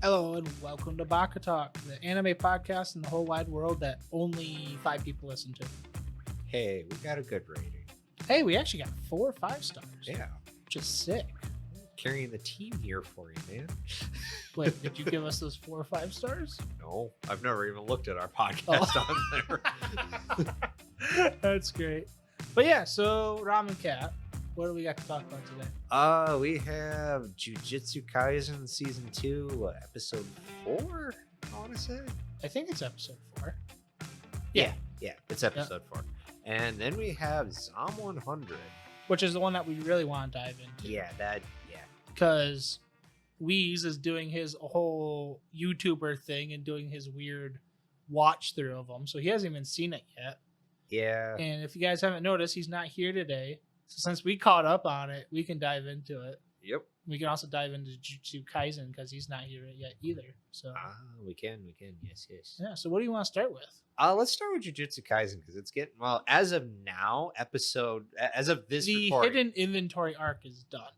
Hello and welcome to Baka-Talk, the anime podcast in the whole wide world that only 5 people listen to. Hey, we got a good rating. Hey, we actually got 4 or 5 stars. Yeah. Which is sick. Carrying the team here for you, man. Wait, did you give us those 4 or 5 stars? No, I've never even looked at our podcast on there. That's great. But yeah, so Ramencat, what do we got to talk about today? We have Jujutsu Kaisen Season 2, Episode 4, I want to say. I think it's episode 4. Yeah, it's episode 4. And then we have Zom 100. Which is the one that we really want to dive into. Yeah. Because Weez is doing his whole YouTuber thing and doing his weird watch through of them. So he hasn't even seen it yet. Yeah. And if you guys haven't noticed, he's not here today. So since we caught up on it, we can dive into it. Yep. We can also dive into Jujutsu Kaisen because he's not here yet either. So we can. Yes. yeah. So what do you want to start with? Let's start with Jujutsu Kaisen because it's getting, well, as of now, as of this the recording, hidden inventory arc is done.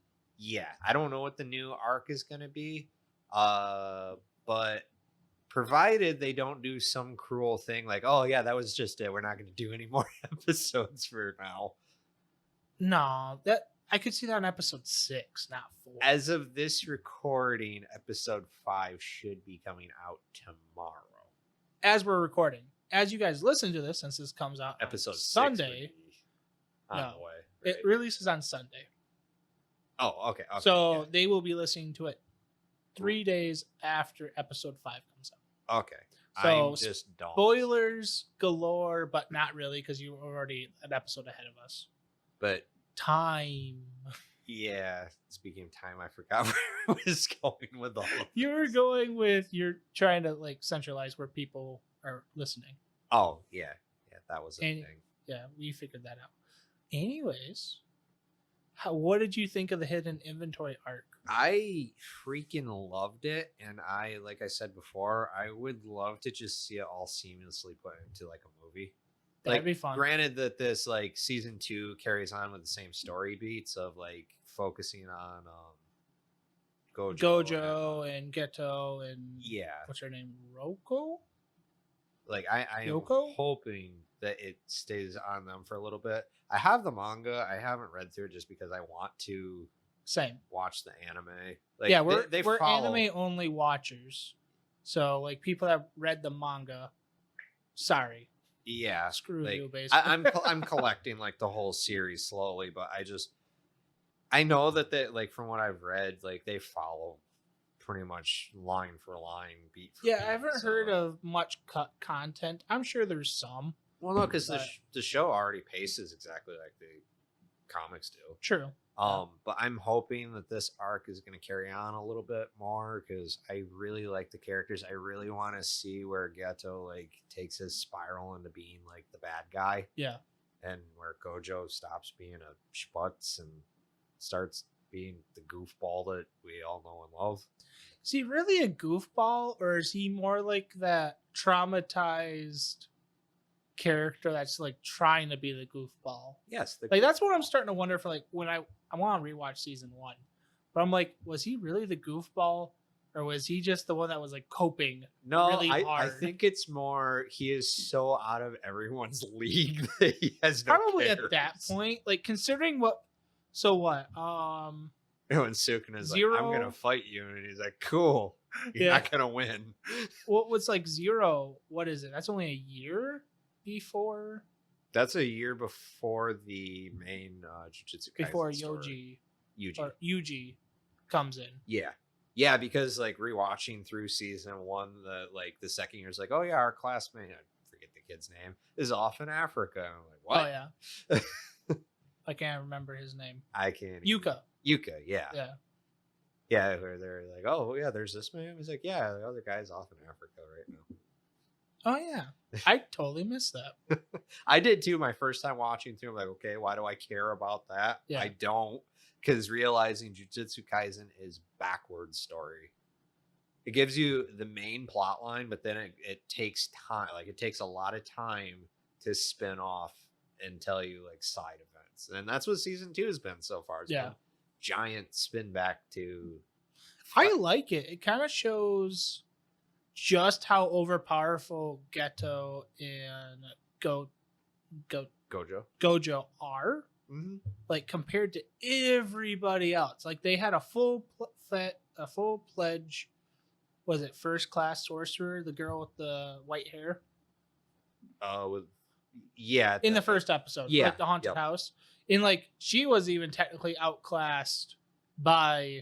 Yeah, I don't know what the new arc is going to be, but provided they don't do some cruel thing like, oh yeah, that was just it, we're not going to do any more episodes for now. No, that I could see that in episode 6, not 4. As of this recording, episode 5 should be coming out tomorrow. As we're recording, as you guys listen to this, since this comes out episode on Sunday, on the way, right? It releases on Sunday. Oh, okay. So they will be listening to it 3 days after episode 5 comes out. Okay. So I'm just dumb. Spoilers galore, but not really because you were already an episode ahead of us. But time. Yeah. Speaking of time, I forgot where I was going with all of You were going with you're trying to like centralize where people are listening. Oh, yeah. Yeah, that was a thing. Yeah, we figured that out. Anyways, what did you think of the hidden inventory arc? I freaking loved it, and like I said before, I would love to just see it all seamlessly put into like a movie. That'd be fun. Granted that this like season 2 carries on with the same story beats of like focusing on Gojo and Geto and what's her name, Roko? Like I am Yoko? hoping that it stays on them for a little bit. I have the manga. I haven't read through it just because I want to watch the anime. Like, yeah, we're follow... anime only watchers. So like people that read the manga, sorry. Yeah, screw like, you. Basically, I'm collecting like the whole series slowly, but I know that they like from what I've read, like they follow pretty much line for line, beat for beat. I haven't heard of much cut content. I'm sure there's some. Well, no, because the show already paces exactly like the comics do. True. But I'm hoping that this arc is going to carry on a little bit more because I really like the characters. I really want to see where Geto like takes his spiral into being like the bad guy. Yeah. And where Gojo stops being a schputz and starts being the goofball that we all know and love. Is he really a goofball, or is he more like that traumatized character that's like trying to be the goofball? Yes. Like that's what I'm starting to wonder for like when I want to rewatch season 1. But I'm like, was he really the goofball, or was he just the one that was like coping really hard? I think it's more he is so out of everyone's league that he has no probably cares. At that point, like considering what. So what? When Sukuna's Zero? like, I'm gonna fight you, and he's like, cool, you're not gonna win. What was like Zero? What is it? That's only a year before. That's a year before the main Jujutsu Kaisen before story. Yuji comes in. Yeah, because like rewatching through season 1, the second year is like, oh yeah, our classmate, I forget the kid's name, is off in Africa. I'm like, what? Oh yeah. I can't remember his name. I can't. Yuka, yeah. Where they're like, oh yeah, there's this man. He's like, yeah, the other guy's off in Africa right now. Oh yeah, I totally missed that. I did too. My first time watching through, I'm like, okay, why do I care about that? Yeah. I don't, because realizing Jujutsu Kaisen is backwards story. It gives you the main plot line, but then it takes time. Like it takes a lot of time to spin off and tell you like side events, and that's what season 2 has been so far. It's been giant spin back to I like it. It kind of shows just how overpowerful Geto and Gojo. Gojo are, Mm-hmm. like compared to everybody else. Like they had a full pledge. Was it first class sorcerer, the girl with the white hair? Yeah, In the first episode, yeah, like the haunted house, and like she was even technically outclassed by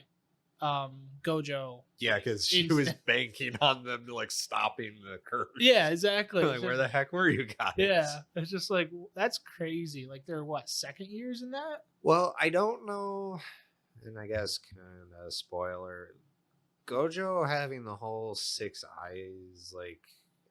Gojo. Yeah, because she was banking on them like stopping the curse. Yeah, exactly. Like, where the heck were you guys? Yeah, it's just like that's crazy. Like they're what, second years in that? Well, I don't know, and I guess kind of spoiler. Gojo having the whole 6 eyes, like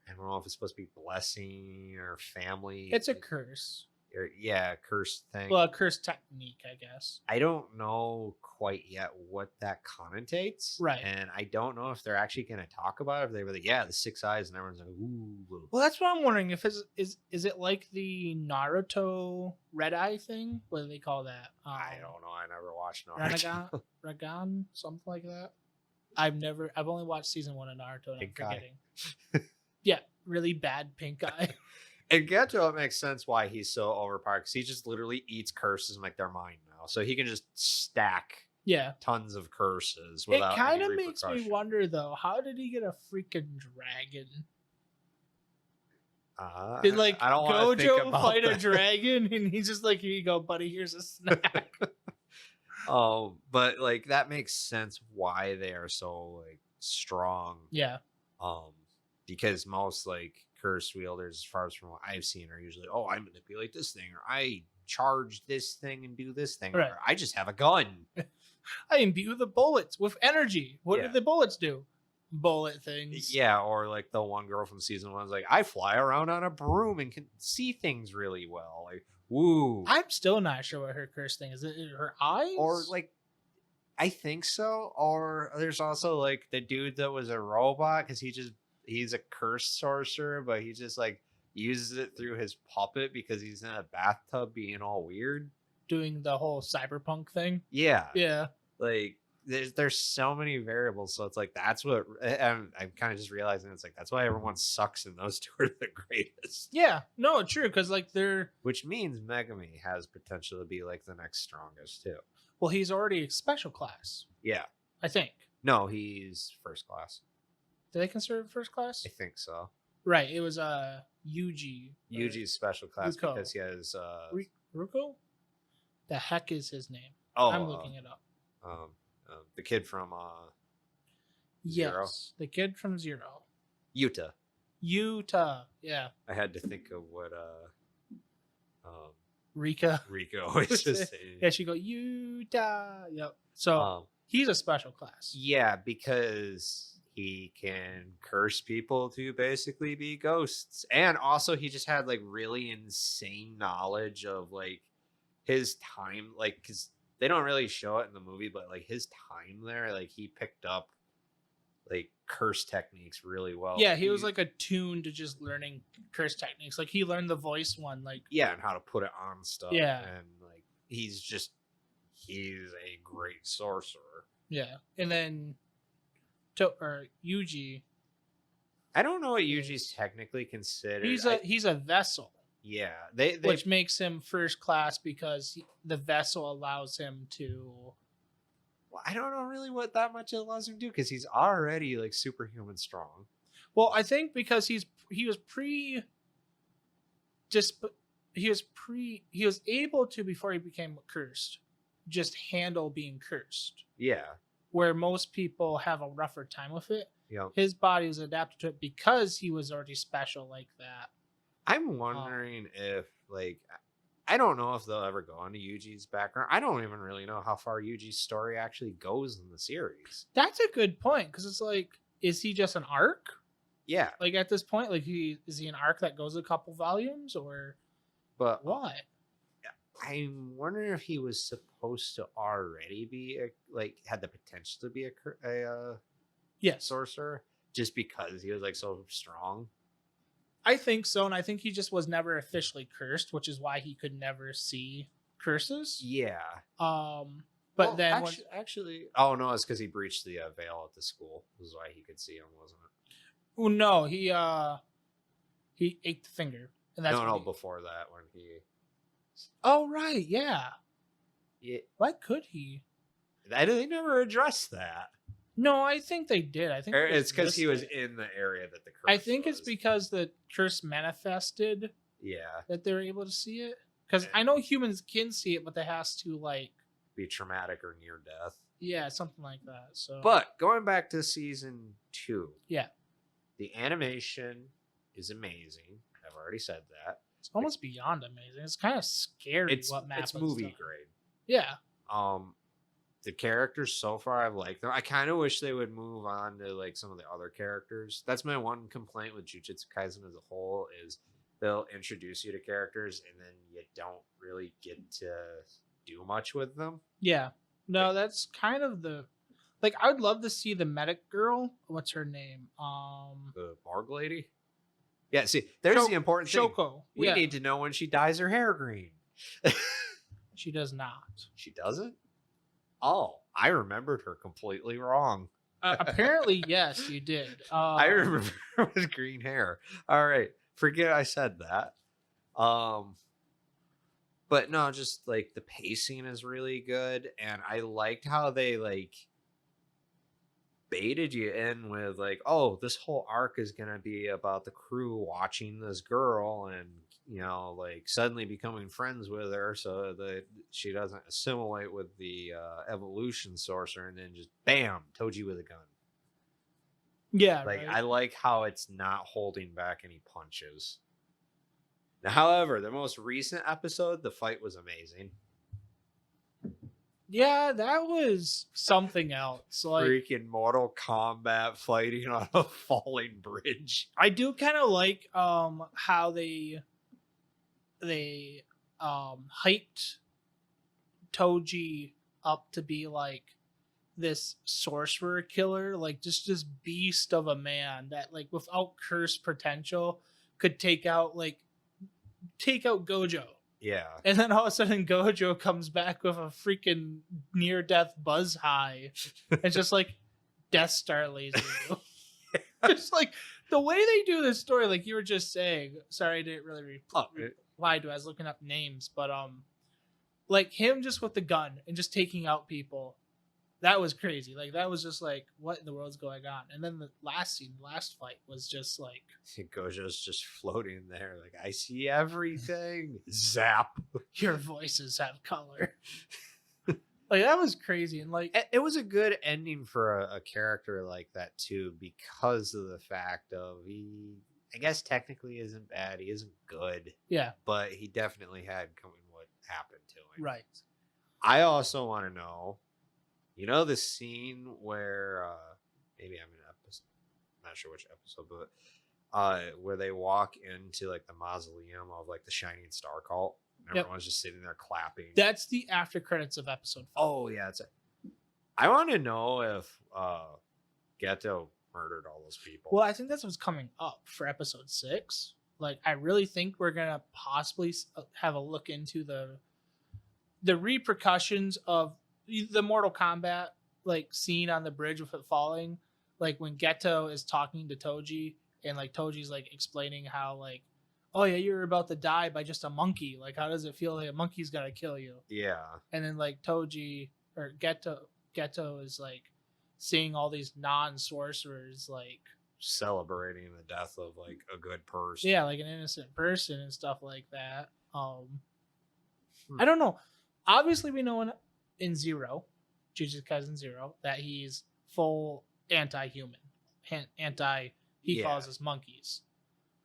I don't know if it's supposed to be blessing or family. It's a curse. Or, yeah, curse thing. Well, a curse technique, I guess. I don't know quite yet what that connotates. Right. And I don't know if they're actually going to talk about it. If they were like, yeah, the 6 eyes, and everyone's like, ooh. Well, that's what I'm wondering. If is it like the Naruto red eye thing? What do they call that? I don't know. I never watched Naruto. Ragan, something like that. I've only watched season 1 of Naruto, and Pink I'm forgetting. Yeah, really bad pink eye. And Geto, it makes sense why he's so overpowered, because he just literally eats curses and like they're mine now, so he can just stack tons of curses without. It kind of makes me wonder though, how did he get a freaking dragon? Did like Gojo fight a dragon and he's just like, here you go, buddy, here's a snack. But like that makes sense why they are so like strong. Yeah. Because most like curse wielders, as far as from what I've seen, are usually, oh, I manipulate this thing, or I charge this thing and do this thing, or I just have a gun. I imbue the bullets with energy. What did the bullets do? Bullet things. Yeah, or like the one girl from season 1 is like, I fly around on a broom and can see things really well. Like, woo. I'm still not sure what her curse thing is. Is it her eyes? Or like, I think so. Or there's also like the dude that was a robot, because he's a cursed sorcerer, but he just like uses it through his puppet because he's in a bathtub being all weird, doing the whole cyberpunk thing. Yeah. Like there's so many variables, so it's like that's what I'm kind of just realizing. It's like that's why everyone sucks and those two are the greatest. Yeah, no, true, because like which means Megami has potential to be like the next strongest too. Well, he's already a special class. Yeah, I think. No, he's first class. Do they consider it first class? I think so. Right. It was Yuji. Yuji's special class Ruko. Because he has Ruko? The heck is his name? Oh, I'm looking it up. The kid from Zero. Yes, the kid from Zero. Yuta. Yeah. I had to think of what Rika is just saying. Yeah, she go Yuta. Yep. So he's a special class. Yeah, because he can curse people to basically be ghosts. And also he just had like really insane knowledge of like his time, like, because they don't really show it in the movie, but like his time there, like he picked up like curse techniques really well. Yeah, he was like attuned to just learning curse techniques. Like he learned the voice one, like and how to put it on stuff. Yeah, and like he's a great sorcerer. Yeah, and then Yuji. I don't know what Yuji's technically considered. He's a vessel. Yeah, which makes him first class because the vessel allows him to. Well, I don't know really what that much it allows him to do, because he's already like superhuman strong. Well, I think because he was able to, before he became cursed, just handle being cursed. Yeah. Where most people have a rougher time with it. Yeah. His body was adapted to it because he was already special like that. I'm wondering if, like, I don't know if they'll ever go into Yuji's background. I don't even really know how far Yuji's story actually goes in the series. That's a good point, because it's like, is he just an arc? Yeah. Like at this point, like is he an arc that goes a couple volumes, or what? I'm wondering if he was supposed to already be had the potential to be a sorcerer, just because he was like so strong. I think so, and I think he just was never officially cursed, which is why he could never see curses. Yeah. But But then actually, oh no, it's because he breached the veil at the school. This is why he could see him, wasn't it? Oh no, he ate the finger, and that's before that when he. Oh right, yeah. Yeah. Why could he? They never addressed that. No, I think they did. I think it's because he was in the area that the curse. I think it's because the curse manifested. Yeah. That they're able to see it. Because I know humans can see it, but they has to like be traumatic or near death. Yeah, something like that. So, but going back to season 2, yeah, the animation is amazing. I've already said that. It's almost beyond amazing. It's kind of scary. It's movie grade. Yeah. The characters so far, I've liked them. I kind of wish they would move on to like some of the other characters. That's my one complaint with Jujutsu Kaisen as a whole is they'll introduce you to characters and then you don't really get to do much with them. Yeah. No, that's kind of the like I would love to see the medic girl. What's her name? The Morgue lady? Yeah, see, there's the important thing. Shoko. We need to know when she dyes her hair green. She does not. She doesn't? Oh, I remembered her completely wrong. Apparently, yes, you did. I remember her with green hair. All right. Forget I said that. But no, just like the pacing is really good. And I liked how they like baited you in with like, oh, this whole arc is going to be about the crew watching this girl and, you know, like suddenly becoming friends with her so that she doesn't assimilate with the evolution sorcerer and then just bam, Toji with a gun. Yeah. Like, right. I like how it's not holding back any punches. Now, however, the most recent episode, the fight was amazing. Yeah, that was something else. Like freaking Mortal Kombat fighting on a falling bridge. I do kind of like how they hyped Toji up to be like this sorcerer killer, like just this beast of a man that like without curse potential could take out Gojo. Yeah. And then all of a sudden Gojo comes back with a freaking near death buzz high and just like Death Star laser. Just like the way they do this story, like you were just saying. Sorry, I didn't really reply to. I was looking up names, but like him just with the gun and just taking out people, that was crazy. Like that was just like, what in the world's going on? And then the last fight was just like Gojo's just floating there, like I see everything. Zap. Your voices have color. Like that was crazy, and like it was a good ending for a character like that too, because of the fact of he, I guess technically isn't bad, he isn't good. Yeah, but he definitely had coming what happened to him. Right. I also want to know, you know, the scene where maybe I'm in episode, I'm not sure which episode, but where they walk into like the mausoleum of like the Shining Star cult. Everyone's just sitting there clapping. That's the after credits of episode 5. Oh yeah, that's it. I want to know if Geto murdered all those people. Well, I think that's what's coming up for episode 6. Like, I really think we're gonna possibly have a look into the repercussions of the Mortal Kombat like scene on the bridge with it falling. Like when Geto is talking to Toji and like Toji's like explaining how like, oh yeah, you're about to die by just a monkey. Like, how does it feel like a monkey's gonna kill you? Yeah. And then like Toji or Geto is like seeing all these non-sorcerers like celebrating the death of like a good person. Yeah, like an innocent person and stuff like that. I don't know. Obviously, we know in Zero, Jujutsu Kaisen 0, that he's full anti-human, he calls us monkeys.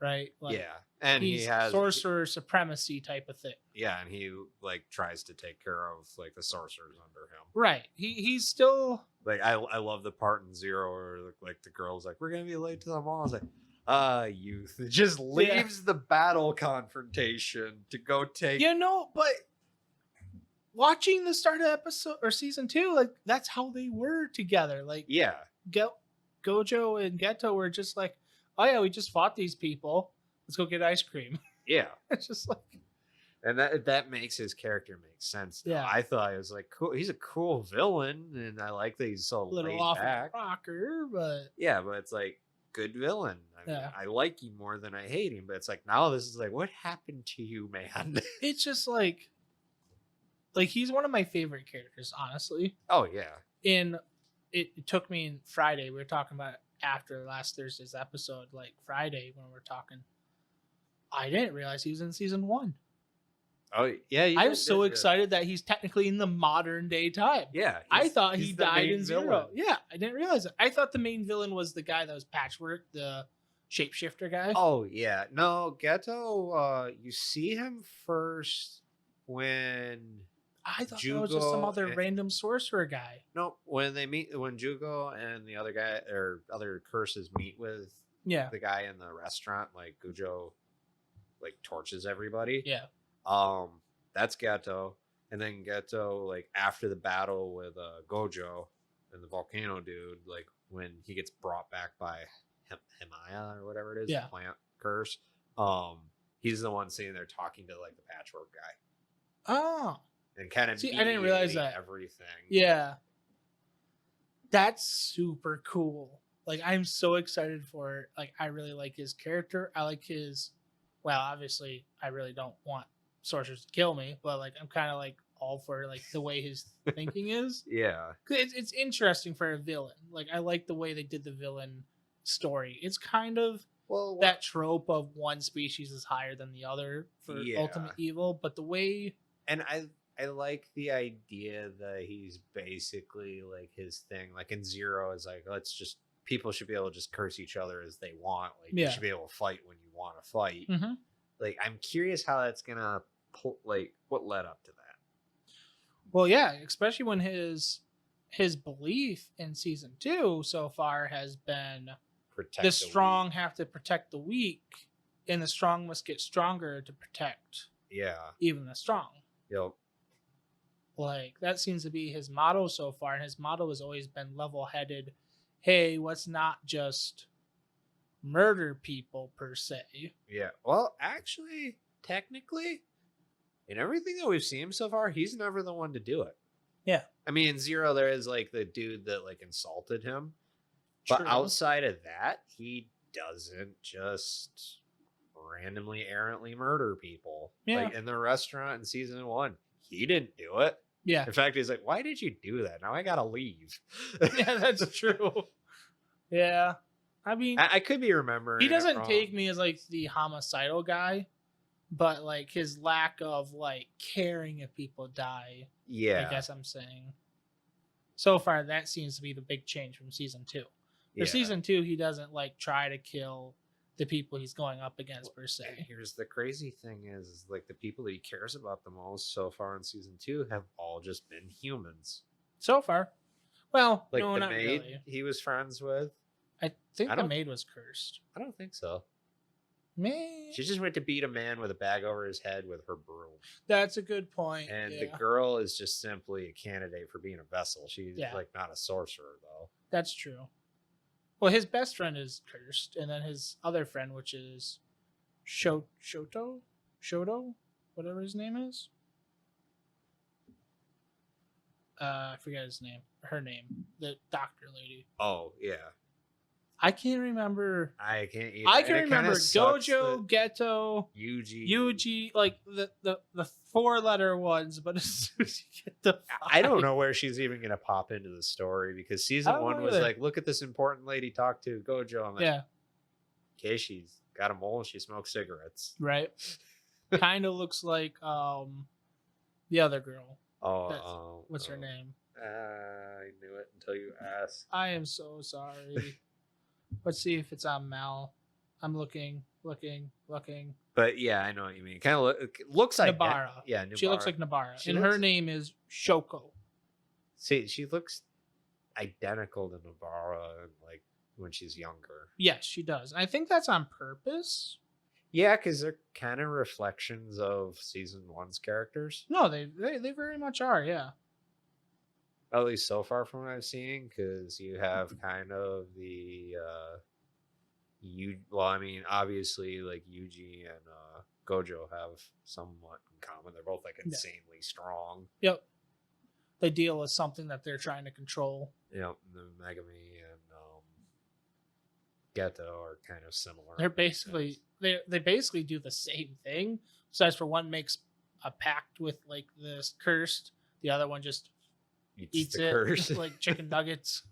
Right? Like, yeah. And he has sorcerer supremacy type of thing. Yeah, and he like tries to take care of like the sorcerers under him. Right. He's still like I love the part in 0 where like the girl's like, we're gonna be late to the mall. I was like, youth. It just leaves the battle confrontation to go take but watching the start of episode or season 2, like that's how they were together. Like Gojo and Geto were just like, oh yeah, we just fought these people. Let's go get ice cream. Yeah. It's just like, And that makes his character make sense now. Yeah. I thought he was like cool. He's a cool villain, and I like that he's so A little laid off back. the rocker, but Yeah, but it's like good villain. I mean, Yeah. I like him more than I hate him. But it's like now this is like, what happened to you, man? it's just like he's one of my favorite characters, honestly. Oh yeah, It took me Friday. We were talking about after last Thursday's episode, like Friday when we were talking. I didn't realize he was in season 1. oh yeah. I'm so excited that he's technically in the modern day time. Yeah, I thought he's he the died main in Zero. villain. Yeah, I didn't realize it. I thought the main villain was the guy that was Patchwork, the shapeshifter guy. Oh yeah, no, Ghetto. You see him first when I thought that was just some Jugo other and- random sorcerer guy. no, when Jugo and the other guy or other curses meet with Yeah, the guy in the restaurant, like Gujo, like torches everybody. yeah, That's Ghetto, and then Ghetto, like after the battle with Gojo and the volcano dude, like when he gets brought back by Himaya or whatever it is, Yeah. the plant curse. He's the one sitting there talking to like the patchwork guy Oh, and kind of See, I didn't realize that. everything. yeah. That's super cool. Like, I'm so excited for it. Like, I really like his character. I like his. Well, obviously, I really don't want sorcerers to kill me, but like, I'm kind of like all for like the way his thinking is. Yeah, 'Cause it's interesting for a villain. Like, I like the way they did the villain story. It's kind of well, that trope of one species is higher than the other for Yeah. ultimate evil, but the way and I like the idea that he's basically like his thing, like in Zero is like, let's just people should be able to just curse each other as they want. Like Yeah. you should be able to fight when you want to fight. Mhm. Like I'm curious how that's gonna pull, like what led up to that. Well, yeah, especially when his belief in season 2 so far has been Protect the weak. strong have to protect the weak, and the strong must get stronger to protect Yeah. even the strong. Yep. Like, that seems to be his motto so far, and his motto has always been level-headed. Hey, let's not just murder people per se. Yeah. Well, actually, technically, in everything that we've seen so far, he's never the one to do it. Yeah. I mean, in Zero, there is like the dude that like insulted him. But True. outside of that, he doesn't just randomly, errantly murder people. Yeah. Like in the restaurant in season 1, he didn't do it. Yeah. In fact, he's like, why did you do that? Now I gotta leave. Yeah, that's true. Yeah. I mean, I could be remembering. he it doesn't wrong. take me as like the homicidal guy, but like his lack of like caring if people die, Yeah. I guess I'm saying. So far, that seems to be the big change from season 2. For Yeah. season 2, he doesn't like try to kill the people he's going up against per And se. here's the crazy thing is like the people that he cares about the most so far in season 2 have all just been humans. So far, well, Like no, the not maid really. he was friends with. I think I the don't- maid was cursed. I don't think so. Man, She just went to beat a man with a bag over his head with her broom. that's a good point. And yeah, the girl is just simply a candidate for being a vessel. She's Yeah. like not a sorcerer though. that's true. Well, his best friend is cursed, and then his other friend, which is Shoto, whatever his name is. I forget his name. Her name, the doctor lady. Oh yeah. I can't remember. I can't either. I And can it kinda remember sucks Gojo, that Geto, Yuji. Yuji, like the 4-letter ones. But as soon as you get the I don't five- know where she's even gonna pop into the story because season I don't 1 know was either. like, look at this important lady talk to Gojo. I'm like, Yeah, okay, she's got a mole. She smokes cigarettes. right. Kind of looks like the other girl. Oh, What's her name? I knew it until you asked. I am so sorry. Let's see if it's on Mal. I'm looking. But yeah, I know what you mean. Kind of looks like Nabara. Yeah, Nabara. She looks like Nabara, She and her looks- name is Shoko. See, she looks identical to Nabara, like when she's younger. Yes, she does. I think that's on purpose. Yeah, because they're kind of reflections of season 1's characters, No, they very much are. Yeah. at least so far from what I've seen. Because you have kind of the well, I mean, obviously like Yuji and Gojo have somewhat in common. They're both like insanely strong. Yep. They deal with something that they're trying to control. Yep. The Megami and Geto are kind of similar. They're basically they basically do the same thing. Besides, for one makes a pact with like this cursed, the other one just eats the it curse. like chicken nuggets.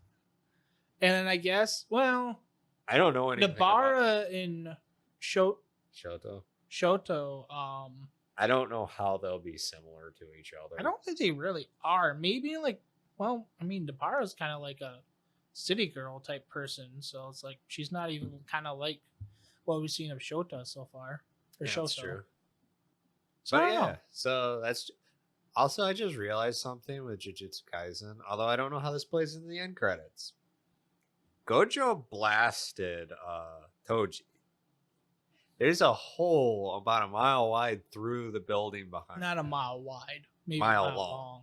And then I guess, well, I don't know anything Nabara in Shoto. Shoto, I don't know how they'll be similar to each other. I don't think they really are. Maybe like, well, I mean, Nabara's kind of like a city girl type person, so it's like she's not even kind of like what we've seen of Shota so far. Or Yeah, Shoto. that's true. So But I don't know. so that's also, I just realized something with Jujutsu Kaisen, although I don't know how this plays in the end credits. Gojo blasted Toji. There's a hole about a mile wide through the building behind Not a him. mile wide, maybe Mile a mile long. long.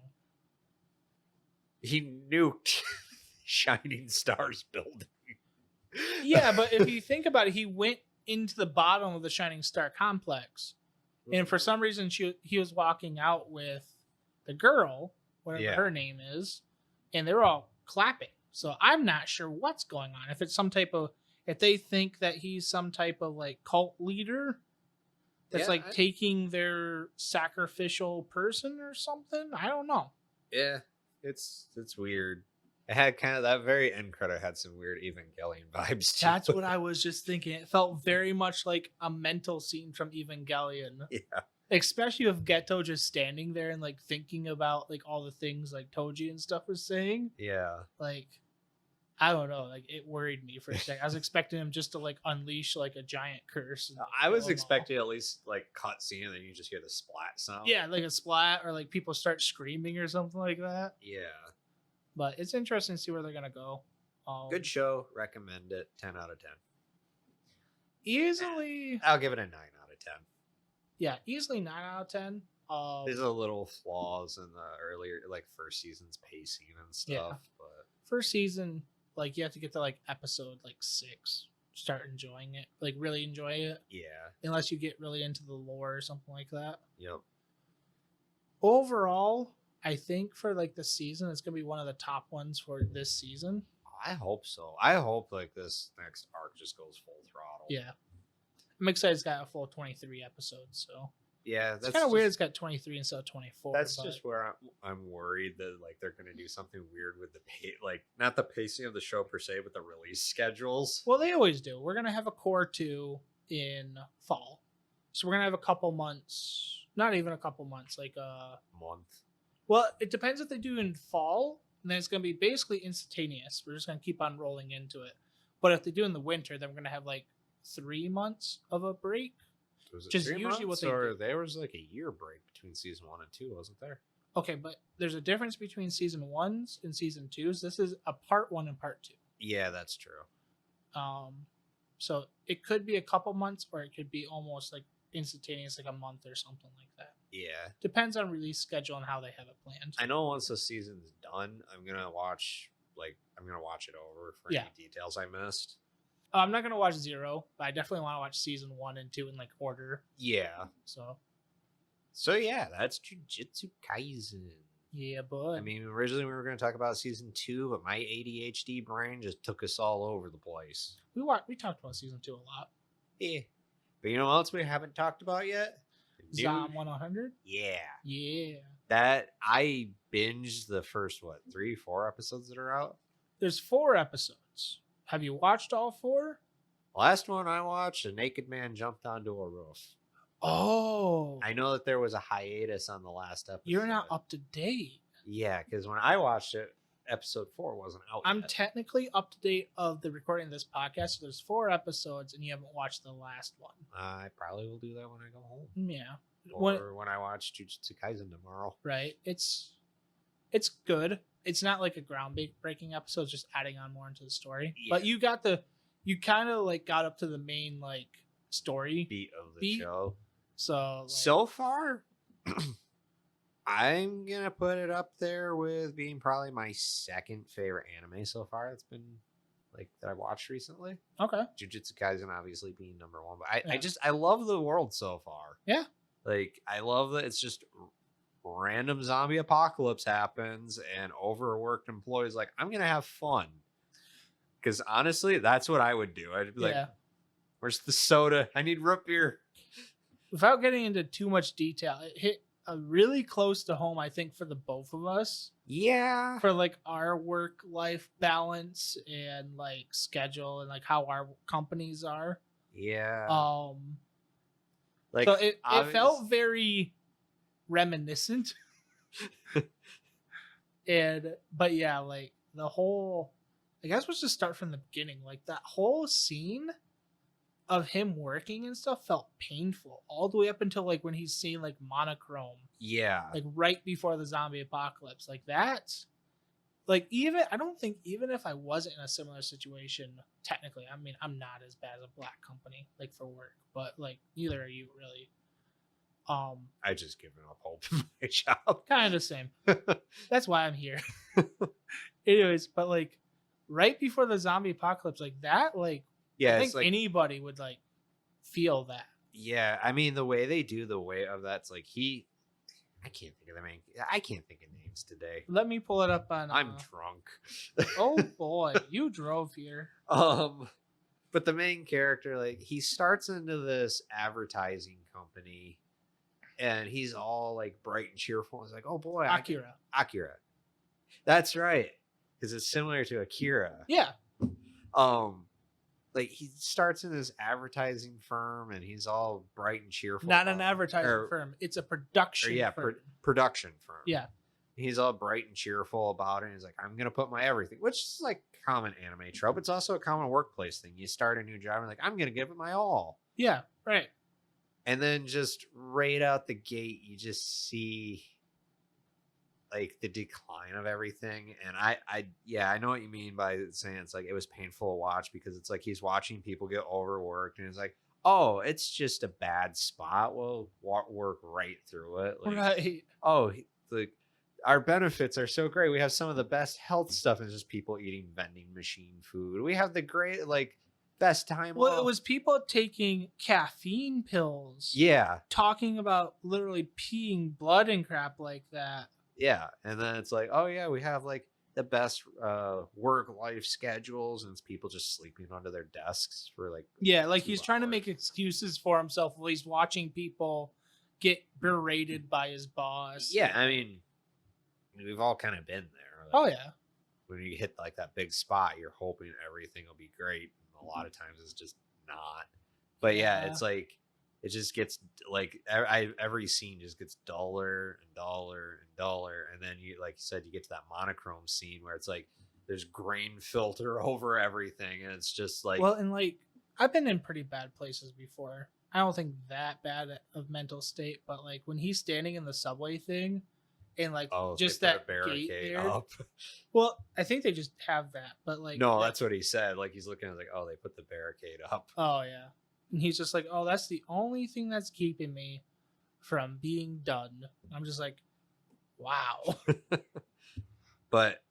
He nuked Shining Stars building. Yeah, but if you think about it, he went into the bottom of the Shining Star complex, and for some reason, he was walking out with the girl, whatever her name is, and they're all clapping. So I'm not sure what's going on. If it's some type of, if they think that he's some type of like cult leader that's taking their sacrificial person or something, I don't know. Yeah, it's weird. It had kind of that very end credit had some weird Evangelion vibes too. That's what I was just thinking. It felt very much like a mental scene from Evangelion. Yeah. Especially with Geto just standing there and like thinking about like all the things like Toji and stuff was saying. Yeah. Like, I don't know. Like, it worried me for a second. I was expecting him just to like unleash like a giant curse. And, I was expecting at least like cutscene and then you just hear the splat sound. Yeah, like a splat or like people start screaming or something like that. Yeah. But it's interesting to see where they're gonna go. Good show. Recommend it. 10 out of 10. Easily. I'll give it a 9 out of 10. Yeah, easily 9 out of 10. There's a little flaws in the earlier, like first season's pacing and stuff. Yeah. But First season, like you have to get to like episode like 6, start enjoying it, like really enjoy it. yeah. Unless you get really into the lore or something like that. Yep. Overall, I think for like the season, it's gonna be one of the top ones for this season. I hope so. I hope like this next arc just goes full throttle. Yeah, I'm excited. It's got a full 23 episodes, so Yeah, it's kind of weird. It's got 23 instead of 24. That's just where I'm worried that like they're gonna do something weird with the like not the pacing of the show per se, but the release schedules. Well, they always do. We're gonna have a core 2 in fall, so we're gonna have a couple months. Not even a couple months, like a month. Well, it depends if they do in fall, and then it's going to be basically instantaneous. We're just going to keep on rolling into it. But if they do in the winter, then we're going to have like 3 months of a break. Was it Which is 3 usually what months, they or do. there was like a year break between season 1 and 2, wasn't there? Okay, but there's a difference between season 1s and season 2s. This is a part 1 and part 2. Yeah, that's true. So it could be a couple months, or it could be almost like instantaneous, like a month or something like that. Yeah. Depends on release schedule and how they have it planned. I know once the season's done, I'm gonna watch it over for any details I missed. I'm not gonna watch 0, but I definitely want to watch season 1 and 2 in like order. Yeah. So yeah, that's Jujutsu Kaisen. Yeah, bud. I mean, originally we were going to talk about season 2, but my ADHD brain just took us all over the place. We talked about season 2 a lot. Yeah. But you know what else we haven't talked about yet? Zom 100? Yeah. Yeah. That I binged the first 3-4 episodes that are out. There's 4 episodes. Have you watched all 4? Last one I watched, a naked man jumped onto a roof. Oh. I know that there was a hiatus on the last episode. You're not up to date. Yeah, because when I watched it, episode 4 wasn't out I'm yet. technically up to date of the recording of this podcast. So there's 4 episodes and you haven't watched the last one. I probably will do that when I go home. Yeah. Or when I watch Jujutsu Kaisen tomorrow. Right. It's good. It's not like a groundbreaking episode, it's just adding on more into the story. Yeah. But you kind of like got up to the main like story beat of the show. So far, I'm gonna put it up there with being probably my second favorite anime so far. It's been like that I watched recently. Okay. Jujutsu Kaisen obviously being number one, but Yeah. I love the world so far. Yeah. Like I love that it's just random zombie apocalypse happens and overworked employees like, I'm gonna have fun. Because honestly, that's what I would do. I'd be like, where's the soda? I need root beer. Without getting into too much detail, it hit really close to home, I think, for the both of us. Yeah. For like our work-life balance and like schedule and like how our companies are. Yeah. Like so it felt very reminiscent. But yeah, like the whole, I guess let's just start from the beginning. Like that whole scene of him working and stuff felt painful all the way up until like when he's seeing like monochrome. Yeah. Like right before the zombie apocalypse. Like that's like, even I don't think, even if I wasn't in a similar situation, technically, I mean, I'm not as bad as a black company like for work, but like neither are you really. I just given up hope in my job. Kind of the same. That's why I'm here. Anyways, but like right before the zombie apocalypse, like that, like yeah, I think like, anybody would like feel that. Yeah, I mean the way they do the way of that's like I can't think of the name. I can't think of names today. Let me pull it up on. I'm drunk. Oh boy, you drove here. But the main character, like he starts into this advertising company. And he's all like bright and cheerful. He's like, "Oh boy, Akira." That's right, because it's similar to Akira. Yeah. Like he starts in this advertising firm, and he's all bright and cheerful. Not an advertising firm; it's a production. Firm. Production firm. Yeah. He's all bright and cheerful about it. And he's like, "I'm gonna put my everything," which is like common anime trope. It's also a common workplace thing. You start a new job, and like, "I'm gonna give it my all." Yeah. Right. And then just right out the gate, you just see like the decline of everything. And I know what you mean by saying it's like it was painful to watch, because it's like he's watching people get overworked, and it's like, oh, it's just a bad spot. We'll work right through it. Like, right. Oh, like our benefits are so great. We have some of the best health stuff, and it's just people eating vending machine food. We have the great best time. Well, it was people taking caffeine pills. Yeah. Talking about literally peeing blood and crap like that. Yeah. And then it's like, oh yeah, we have like the best work-life schedules, and it's people just sleeping under their desks for like. Yeah, like he's trying to make excuses for himself while he's watching people get berated by his boss. Yeah, I mean, we've all kind of been there. Like, oh yeah. When you hit like that big spot, you're hoping everything will be great. A lot of times it's just not. But yeah, it's like it just gets like every scene just gets duller and duller and duller, and then you, like you said, you get to that monochrome scene where it's like there's grain filter over everything, and it's just like, well, and like I've been in pretty bad places before. I don't think that bad of mental state, but like when he's standing in the subway thing. And like just that barricade gate there. Up. Well, I think they just have that, but like no, that's what he said. Like he's looking at like, oh, they put the barricade up. Oh yeah, and he's just like, oh, that's the only thing that's keeping me from being done. I'm just like, wow. But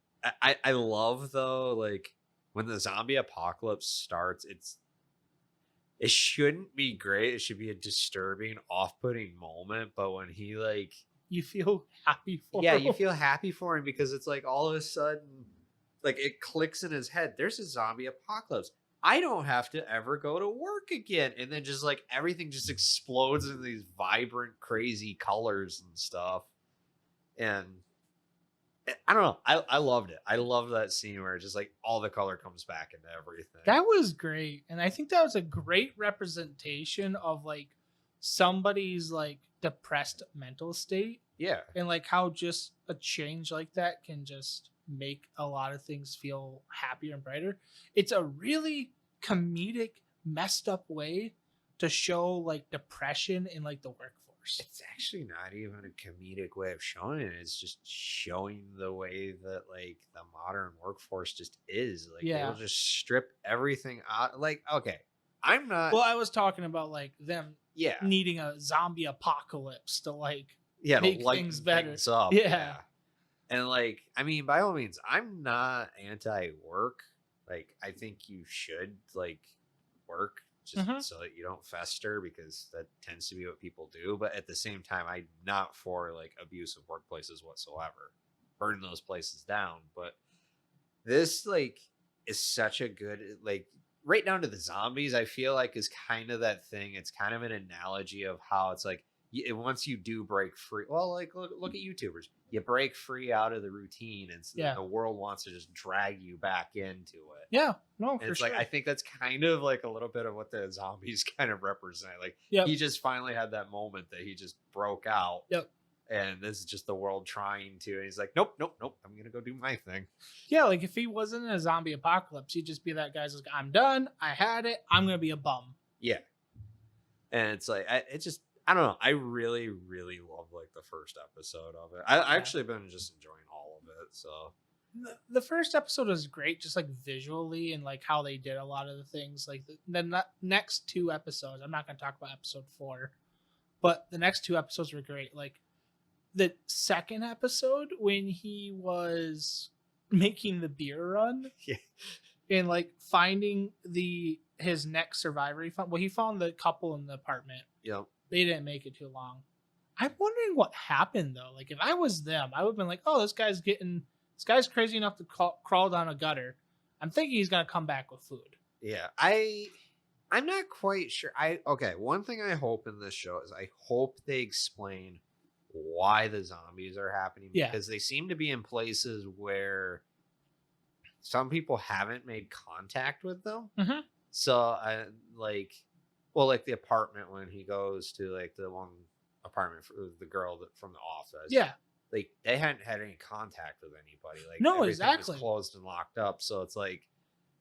I love though, like when the zombie apocalypse starts, it shouldn't be great. It should be a disturbing, off-putting moment. But when he like. You feel happy for him. Yeah, you feel happy for him because it's like all of a sudden, like it clicks in his head. There's a zombie apocalypse. I don't have to ever go to work again. And then just like everything just explodes in these vibrant, crazy colors and stuff. And I don't know. I loved it. I love that scene where it's just like all the color comes back into everything. That was great. And I think that was a great representation of like somebody's like depressed mental state. Yeah. And like how just a change like that can just make a lot of things feel happier and brighter. It's a really comedic, messed up way to show like depression in like the workforce. It's actually not even a comedic way of showing it. It's just showing the way that like the modern workforce just is. Like they'll just strip everything out. Like, okay, I'm not. Well, I was talking about like them needing a zombie apocalypse to like make things better. Things up. Yeah. And like, I mean, by all means, I'm not anti-work. Like, I think you should like work just Mhm. so that you don't fester, because that tends to be what people do. But at the same time, I'm not for like abusive workplaces whatsoever. Burn those places down. But this like is such a good, like, right down to the zombies. I feel like is kind of that thing. It's kind of an analogy of how it's like once you do break free. Well, like look at YouTubers. You break free out of the routine, and Yeah. the world wants to just drag you back into it. Yeah, no, And for it's sure. like I think that's kind of like a little bit of what the zombies kind of represent. Like Yep. he just finally had that moment that he just broke out. Yep. And this is just the world trying to. And he's like, nope, nope, nope. I'm gonna go do my thing. Yeah, like if he wasn't in a zombie apocalypse, he'd just be that guy's like, I'm done. I had it. I'm gonna be a bum. Yeah. And it's like I don't know. I really, really love like the first episode of it. I actually been just enjoying all of it. So The first episode was great, just like visually and like how they did a lot of the things. Like the next two episodes, I'm not going to talk about episode 4, but the next two episodes were great. Like the second episode when he was making the beer run, yeah, and like finding his next survivor. He found the couple in the apartment. yep. They didn't make it too long. I'm wondering what happened though. Like if I was them, I would have been like, "Oh, this guy's crazy enough to crawl down a gutter. I'm thinking he's gonna come back with food." Yeah, I'm not quite sure. Okay. One thing I hope in this show is I hope they explain why the zombies are happening. Yeah. Because they seem to be in places where some people haven't made contact with them. Mhm. So I like the apartment when he goes to like the one apartment for the girl from the office. Yeah. Like they hadn't had any contact with anybody. Like No, everything exactly. was closed and locked up. So it's like,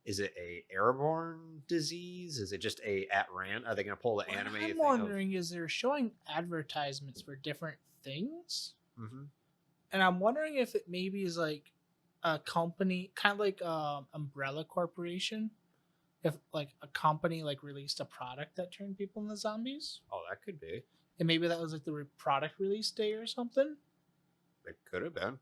is it a airborne disease? Is it just a at random? Are they going to pull the What anime? I'm thing wondering is they're showing advertisements for different things, Mhm. and I'm wondering if it maybe is like a company, kind of like Umbrella Corporation. If like a company like released a product that turned people into zombies, Oh, that could be. and maybe that was like the product release day or something. It could have been.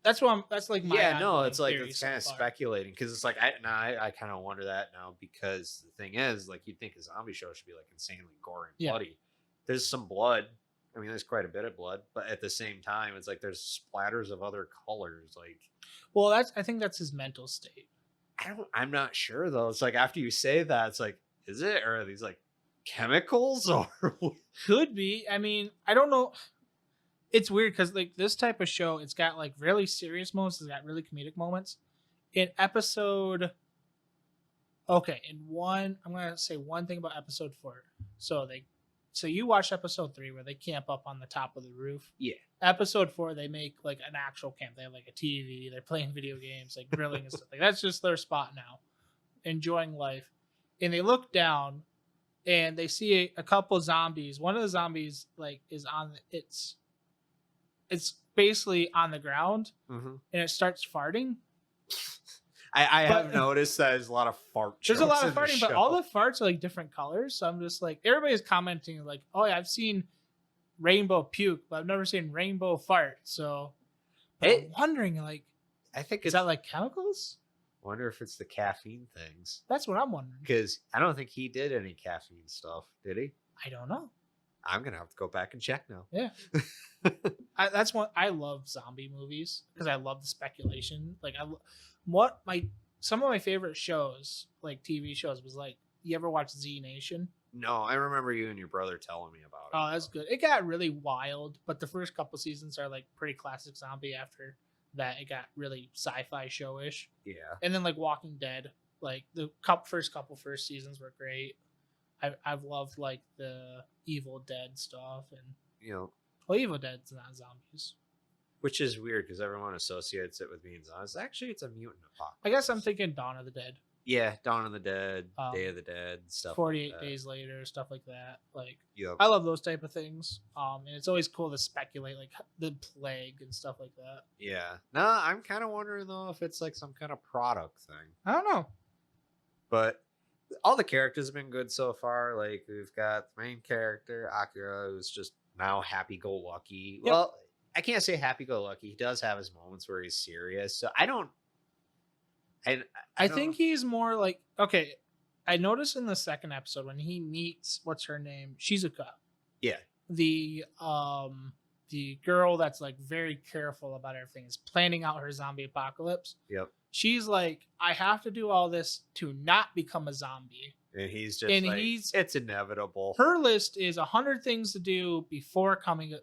That's what that's like my Yeah, no, ongoing it's like theory it's so kind of far. speculating because it's like I kind of wonder that now, because the thing is, like, you'd think a zombie show should be like insanely gory and Yeah. bloody. There's some blood. I mean, there's quite a bit of blood, but at the same time, it's like there's splatters of other colors. Like, Well, I think that's his mental state. I'm not sure though. It's like after you say that, it's like, is it, or are these like chemicals or? Could be. I mean, I don't know. It's weird because like this type of show, it's got like really serious moments. It's got really comedic moments. In episode, okay, I'm gonna say one thing about episode 4. So you watch episode 3 where they camp up on the top of the roof. Yeah. Episode 4, they make like an actual camp. They have like a TV. They're playing video games, like grilling and stuff. Like that's just their spot now, enjoying life. And they look down, and they see a couple zombies. One of the zombies like is on it's basically on the ground, Mm-hmm. and it starts farting. I But- have noticed that there's a lot of fart. There's a lot of jokes in the farting, but all show. the farts are like different colors. So I'm just like, everybody's commenting like, "Oh yeah, I've seen rainbow puke, but I've never seen rainbow fart." So I'm wondering, like, I think is it's. that like chemicals? Wonder if it's the caffeine things, That's what I'm wondering. because I don't think he did any caffeine stuff, did he? I don't know. I'm gonna have to go back and check now. Yeah. That's what I love zombie movies because I love the speculation. Like some of my favorite shows, like TV shows, was like, you ever watch Z Nation? No, I remember you and your brother telling me about it. Oh, that's good. It got really wild, but the first couple seasons are like pretty classic zombie. After that, it got really sci-fi showish. Yeah. And then like Walking Dead, like the first seasons were great. I've loved like the Evil Dead stuff, and You know, well, Evil Dead's not zombies. which is weird because everyone associates it with being zombies. Actually, it's a mutant apocalypse. I guess I'm thinking Dawn of the Dead. Yeah, Dawn of the Dead, Day of the Um, Dead, stuff. 48 like that. Days Later, stuff like that. Like Yep. I love those type of things. And it's always cool to speculate like the plague and stuff like that. Yeah. No, I'm kind of wondering though if it's like some kind of product thing. I don't know. But all the characters have been good so far. Like we've got the main character Akira, who's just now happy-go-lucky. Yep. Well, I can't say happy-go-lucky. He does have his moments where he's serious. So I don't. And I think he's more like, okay, I noticed in the second episode when he meets, what's her name? Shizuka. Yeah. The girl that's like very careful about everything, is planning out her zombie apocalypse. Yep. She's like, I have to do all this to not become a zombie. And he's just it's inevitable. Her list is 100 things to do before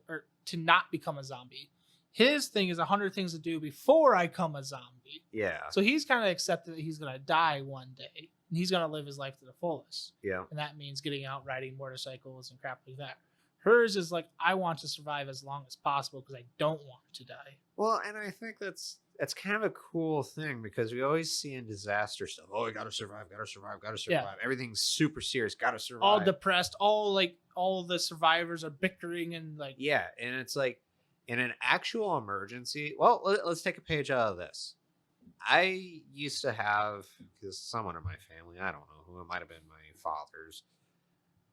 or to not become a zombie. His thing is 100 things to do before I become a zombie. Yeah. So he's kind of accepted that he's going to die one day. And he's going to live his life to the fullest. Yeah. And that means getting out, riding motorcycles and crap like that. Hers is like, I want to survive as long as possible because I don't want to die. Well, and I think that's kind of a cool thing because we always see in disaster stuff, oh, we gotta survive. Yeah. Everything's super serious, gotta survive. All depressed, all the survivors are bickering and like. Yeah, and it's like in an actual emergency. Well, let's take a page out of this. I used to have, because someone in my family, I don't know who, it might have been my father's,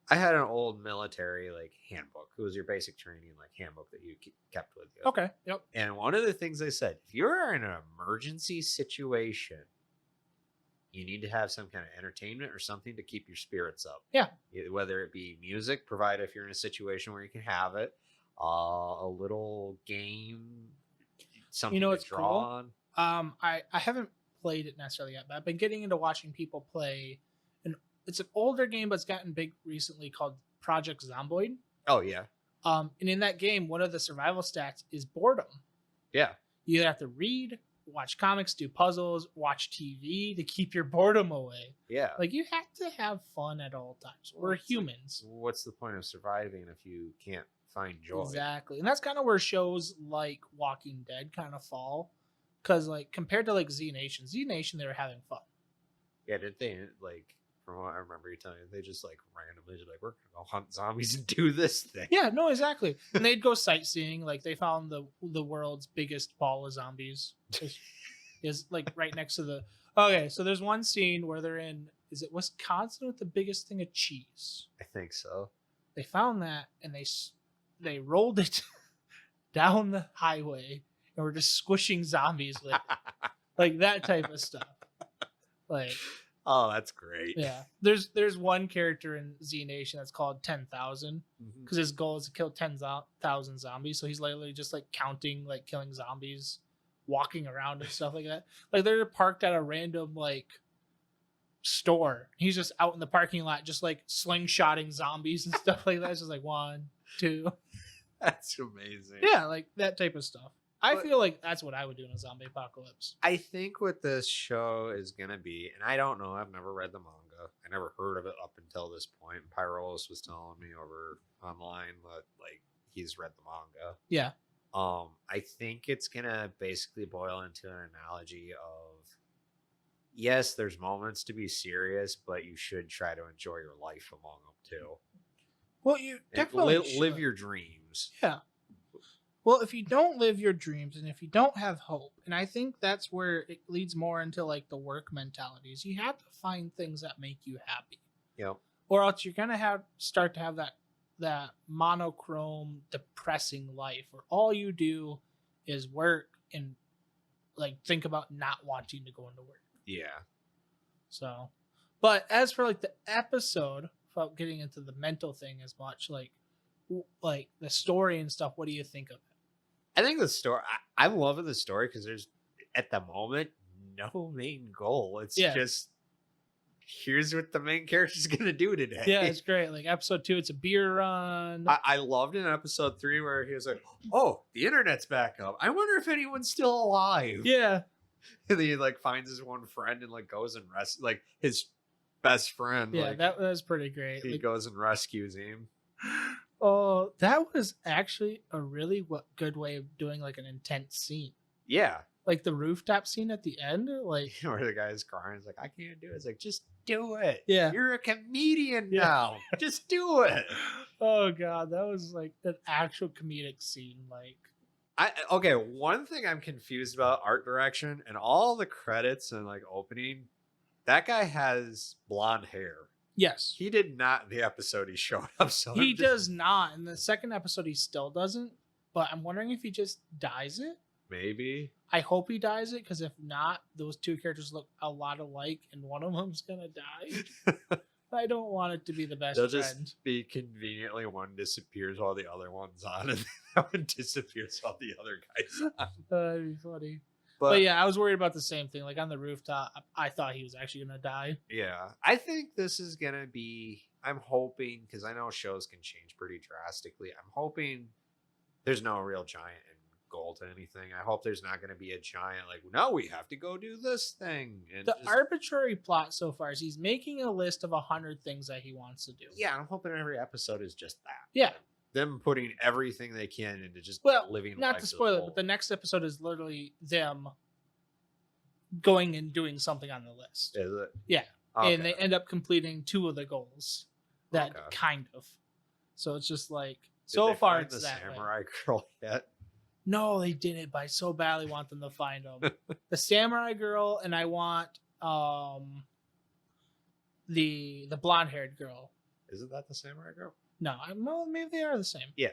I had an old military like handbook. It was your basic training like handbook that you kept with you. Okay. Yep. And one of the things they said, if you're in an emergency situation, you need to have some kind of entertainment or something to keep your spirits up. Yeah. Whether it be music, provided if you're in a situation where you can have it, a little game, something to draw cool? On. I haven't played it necessarily yet, but I've been getting into watching people play. It's an older game, but it's gotten big recently, called Project Zomboid. Oh, yeah. And in that game, one of the survival stats is boredom. Yeah. You either have to read, watch comics, do puzzles, watch TV to keep your boredom away. Yeah. Like, you have to have fun at all times. We're humans. What's the point of surviving if you can't find joy? Exactly. And that's kind of where shows like Walking Dead kind of fall. Because, like, compared to, like, Z Nation, they were having fun. Yeah, did they, like... From what I remember you telling me, they just like randomly like, we're gonna go hunt zombies and do this thing. Yeah, no, exactly. And they'd go sightseeing. Like they found the world's biggest ball of zombies. Is like right next to the. Okay, so there's one scene where they're in. Is it Wisconsin with the biggest thing of cheese? I think so. They found that and they rolled it down the highway and were just squishing zombies with it. Like that type of stuff. Like. Oh, that's great. Yeah. There's one character in Z Nation that's called 10,000 because his goal is to kill 10,000 zombies. So he's literally just like counting, like killing zombies, walking around and stuff like that. Like they're parked at a random like store. He's just out in the parking lot, just like slingshotting zombies and stuff like that. It's just like 1, 2. That's amazing. Yeah, like that type of stuff. I feel like that's what I would do in a zombie apocalypse. I think what this show is going to be, and I don't know, I've never read the manga. I never heard of it up until this point. Pyrolis was telling me over online that like he's read the manga. Yeah. I think it's going to basically boil into an analogy of, yes, there's moments to be serious, but you should try to enjoy your life among them too. Well, you definitely live your dreams. Yeah. Well, if you don't live your dreams and if you don't have hope, and I think that's where it leads more into like the work mentalities, you have to find things that make you happy. Yep. Or else you're gonna start to have that monochrome, depressing life where all you do is work and like think about not wanting to go into work. Yeah. So, but as for like the episode, without getting into the mental thing as much, like the story and stuff, what do you think of it? I think the story, I'm loving the story because there's, at the moment, no main goal. It's just, here's what the main character's going to do today. Yeah, it's great. Like episode 2, it's a beer run. I loved in episode 3 where he was like, oh, the internet's back up. I wonder if anyone's still alive. Yeah. And then he like finds his one friend and like goes and like his best friend. Yeah, like, that was pretty great. He goes and rescues him. Oh, that was actually a really good way of doing like an intense scene. Yeah. Like the rooftop scene at the end, like where the guy's crying, he's like, I can't do it. It's like, just do it. Yeah. You're a comedian now. Just do it. Oh god, that was like an actual comedic scene. Like okay, one thing I'm confused about art direction and all the credits and like opening, that guy has blonde hair. Yes. He did not in the episode he showed up. So he does not. In the second episode, he still doesn't. But I'm wondering if he just dyes it. Maybe. I hope he dies it, because if not, those two characters look a lot alike, and one of them's gonna die. I don't want it to be the best They'll friend. just be conveniently one disappears while the other one's on, and that one disappears while the other guy's on. That'd be funny. But yeah, I was worried about the same thing. Like on the rooftop, I thought he was actually gonna die. Yeah, I think this is gonna be. I'm hoping, because I know shows can change pretty drastically. I'm hoping there's no real giant in goal to anything. I hope there's not going to be a giant like, no, we have to go do this thing. And the arbitrary plot so far is he's making a list of 100 things that he wants to do. Yeah, I'm hoping every episode is just that. Yeah, them putting everything they can into just living. Not to spoil it, but the next episode is literally them going and doing something on the list. Is it? Yeah, okay. And they end up completing 2 of the goals. That kind of. So it's just like so far it's the that samurai girl yet. No, they didn't, but I so badly want them to find them. The samurai girl, and I want the blonde haired girl. Isn't that the samurai girl? No, well, maybe they are the same. Yeah.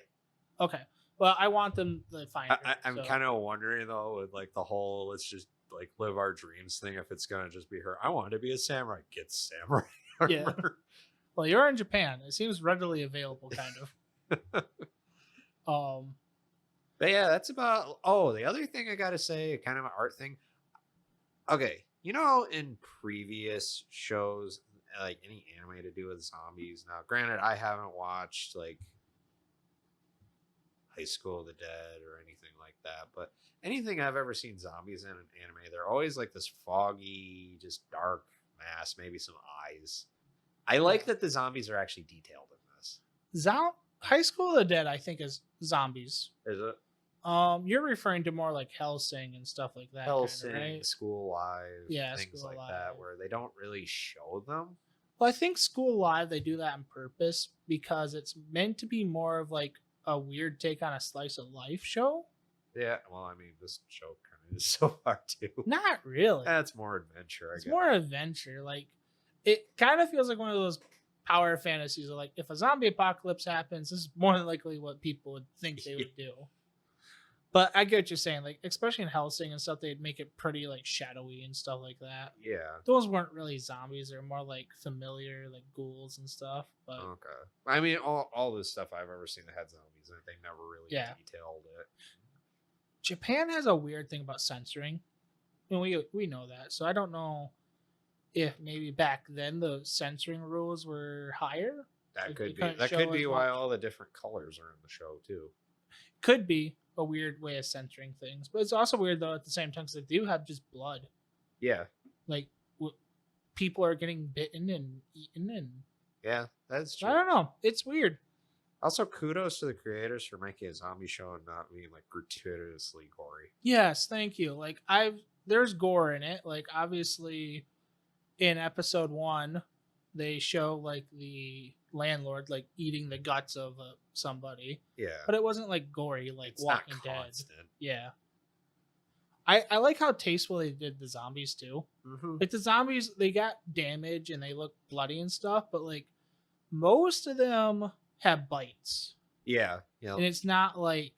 Okay. Well, I want them to find her. I'm kind of wondering though, with like the whole let's just like live our dreams thing, if it's gonna just be her. I want to be a samurai. Get samurai armor. Yeah. Well, you're in Japan. It seems readily available, kind of. But yeah, that's about. Oh, the other thing I gotta say, kind of an art thing. Okay, you know, in previous shows, like any anime to do with zombies. Now, granted, I haven't watched like High School of the Dead or anything like that, but anything I've ever seen zombies in an anime, they're always like this foggy, just dark mass, maybe some eyes. I like that the zombies are actually detailed in this. High School of the Dead, I think, is zombies. Is it? You're referring to more like Hellsing and stuff like that. Hellsing, right? School Live, things School like Live. that, where they don't really show them. Well, I think School Live, they do that on purpose because it's meant to be more of like a weird take on a slice of life show. Yeah, well, I mean, this show kind of is so far too. Not really. That's more adventure, I guess. It's more adventure. Like, it kind of feels like one of those power fantasies of like, if a zombie apocalypse happens, this is more than likely what people would think they would do. But I get what you're saying. Like, especially in Hellsing and stuff, they'd make it pretty like shadowy and stuff like that. Yeah. Those weren't really zombies. They're more like familiar, like ghouls and stuff. But okay. I mean, all this stuff I've ever seen that had zombies, and they never really detailed it. Japan has a weird thing about censoring. I mean, we know that. So I don't know if maybe back then the censoring rules were higher. That could be. That could be why all the different colors are in the show too. Could be a weird way of censoring things, but it's also weird though at the same time because they do have just blood. Yeah. Like people are getting bitten and eaten, and yeah, that's true. I don't know. It's weird. Also, kudos to the creators for making a zombie show and not being like gratuitously gory. Yes, thank you. Like there's gore in it. Like obviously in episode 1, they show like the landlord like eating the guts of somebody. Yeah. But it wasn't like gory like it's Walking Dead. Yeah. I like how tasteful they did the zombies too. Mm-hmm. Like the zombies, they got damage and they look bloody and stuff, but like most of them have bites. Yeah. Yeah. And it's not like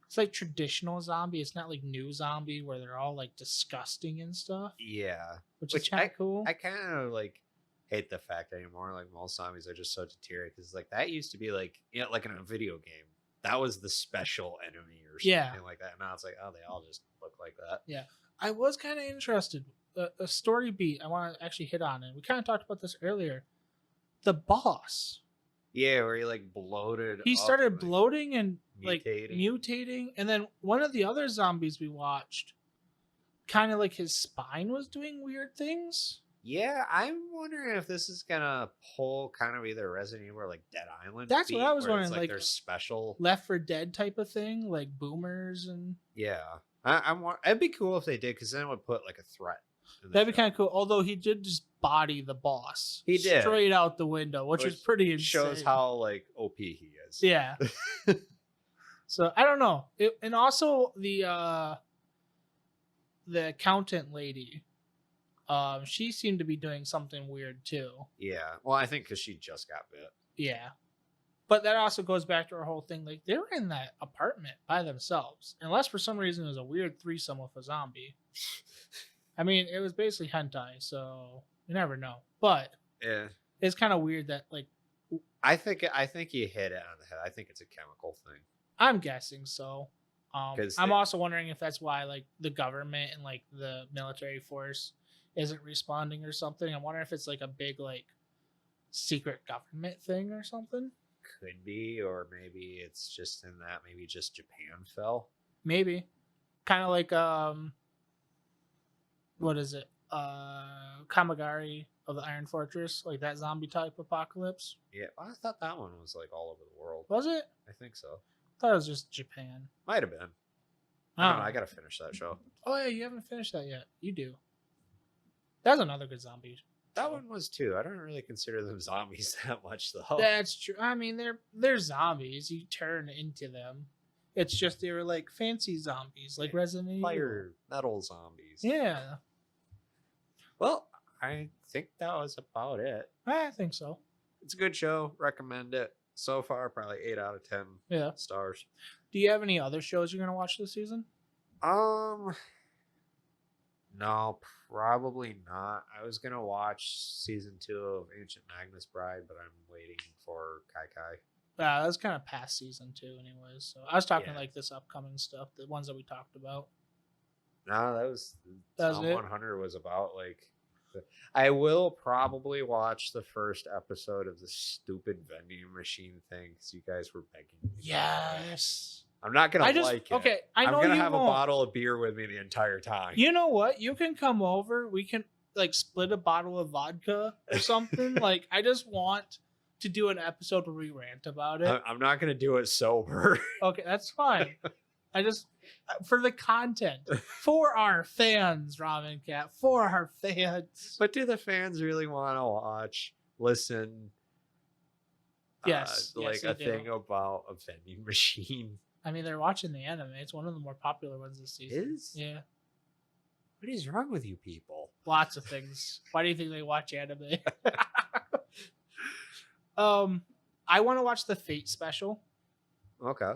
it's like traditional zombie. It's not like new zombie where they're all like disgusting and stuff. Yeah. Which is kind of cool. I kind of like hate the fact anymore. Like most zombies are just so deteriorated because like that used to be like, you know, like in a video game. That was the special enemy or something like that. Now it's like, oh, they all just look like that. Yeah. I was kind of interested. A story beat I want to actually hit on, and we kind of talked about this earlier. The boss. Yeah, where he like bloated. He started bloating and like mutating. And then one of the other zombies we watched, kind of like his spine was doing weird things. Yeah, I'm wondering if this is gonna pull kind of either Resident Evil or like Dead Island. That's what I was wondering. Like their special Left 4 Dead type of thing, like boomers and. Yeah, it'd be cool if they did, because then it would put like a threat. That'd be kind of cool. Although he did just body the boss. He did straight out the window, which is pretty insane. Shows how like OP he is. Yeah. So I don't know. And also the accountant lady. She seemed to be doing something weird too. Yeah. Well, I think because she just got bit. Yeah. But that also goes back to our whole thing. Like, they were in that apartment by themselves. Unless for some reason it was a weird threesome with a zombie. I mean, it was basically hentai, so you never know. But Yeah. it's kind of weird that, like, I think you hit it on the head. I think it's a chemical thing. I'm guessing so. 'Cause I'm they- also wondering if that's why, like, the government and, like, the military force isn't responding or something. I'm wondering if it's, like, a big, like, secret government thing or something. Could be, or maybe it's just in that maybe just Japan fell. Maybe. Kind of like, what is it? Kamigari of the Iron Fortress, like that zombie type apocalypse. Yeah, I thought that one was like all over the world. Was it? I think so. I thought it was just Japan. Might have been. I don't know. I gotta finish that show. Oh yeah, you haven't finished that yet. You do. That's another good zombie. That one was too. I don't really consider them zombies that much though. That's true. I mean, they're zombies. You turn into them. It's just they were like fancy zombies, like Resident Evil. Fire metal zombies. Yeah, Well, I think that was about it. I think so. It's a good show. Recommend it. So far, probably 8 out of 10 Yeah. stars. Do you have any other shows you're gonna watch this season? No, probably not. I was gonna watch season 2 of Ancient Magnus Bride, but I'm waiting for Kai Kai. Yeah, that's kind of past season 2, anyways. So I was talking Yeah. like this upcoming stuff, the ones that we talked about. No, that was That was it? 100 was about like. I will probably watch the first episode of the stupid vending machine thing because you guys were begging me. Yes. I'm not gonna I just like it. okay. I know I'm gonna you have won't. a bottle of beer with me the entire time. You know what? You can come over. We can like split a bottle of vodka or something. Like, I just want to do an episode where we rant about it. I'm not gonna do it sober. Okay, that's fine. I just for the content, for our fans, Ramen Cat, for our fans. But do the fans really want to listen? Yes, like yes, a they do. thing about a vending machine. I mean, they're watching the anime. It's one of the more popular ones this season. Is? Yeah, What is wrong with you people? lots of things. Why do you think they watch anime? I want to watch the Fate special. Okay.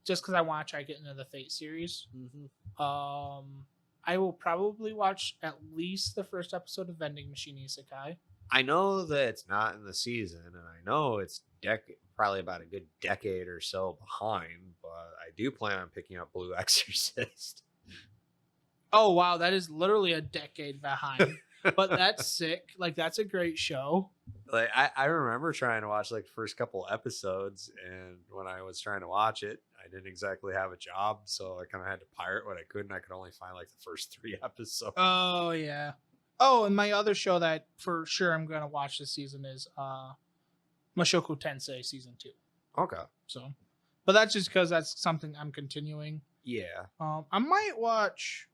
Just because I want to try getting into the Fate series. Mm-hmm. I will probably watch at least the first episode of Vending Machine Isekai. I know that it's not in the season, and I know it's probably about a good decade or so behind, but I do plan on picking up Blue Exorcist. Oh wow, that is literally a decade behind. But that's sick. Like, that's a great show. Like I remember trying to watch like the first couple episodes, and when I was trying to watch it, I didn't exactly have a job, so I kind of had to pirate what I could, and I could only find like the first 3 episodes. Oh yeah. Oh, and my other show that for sure I'm gonna watch this season is Mushoku Tensei season 2. Okay. So, but that's just because that's something I'm continuing. Yeah. I might watch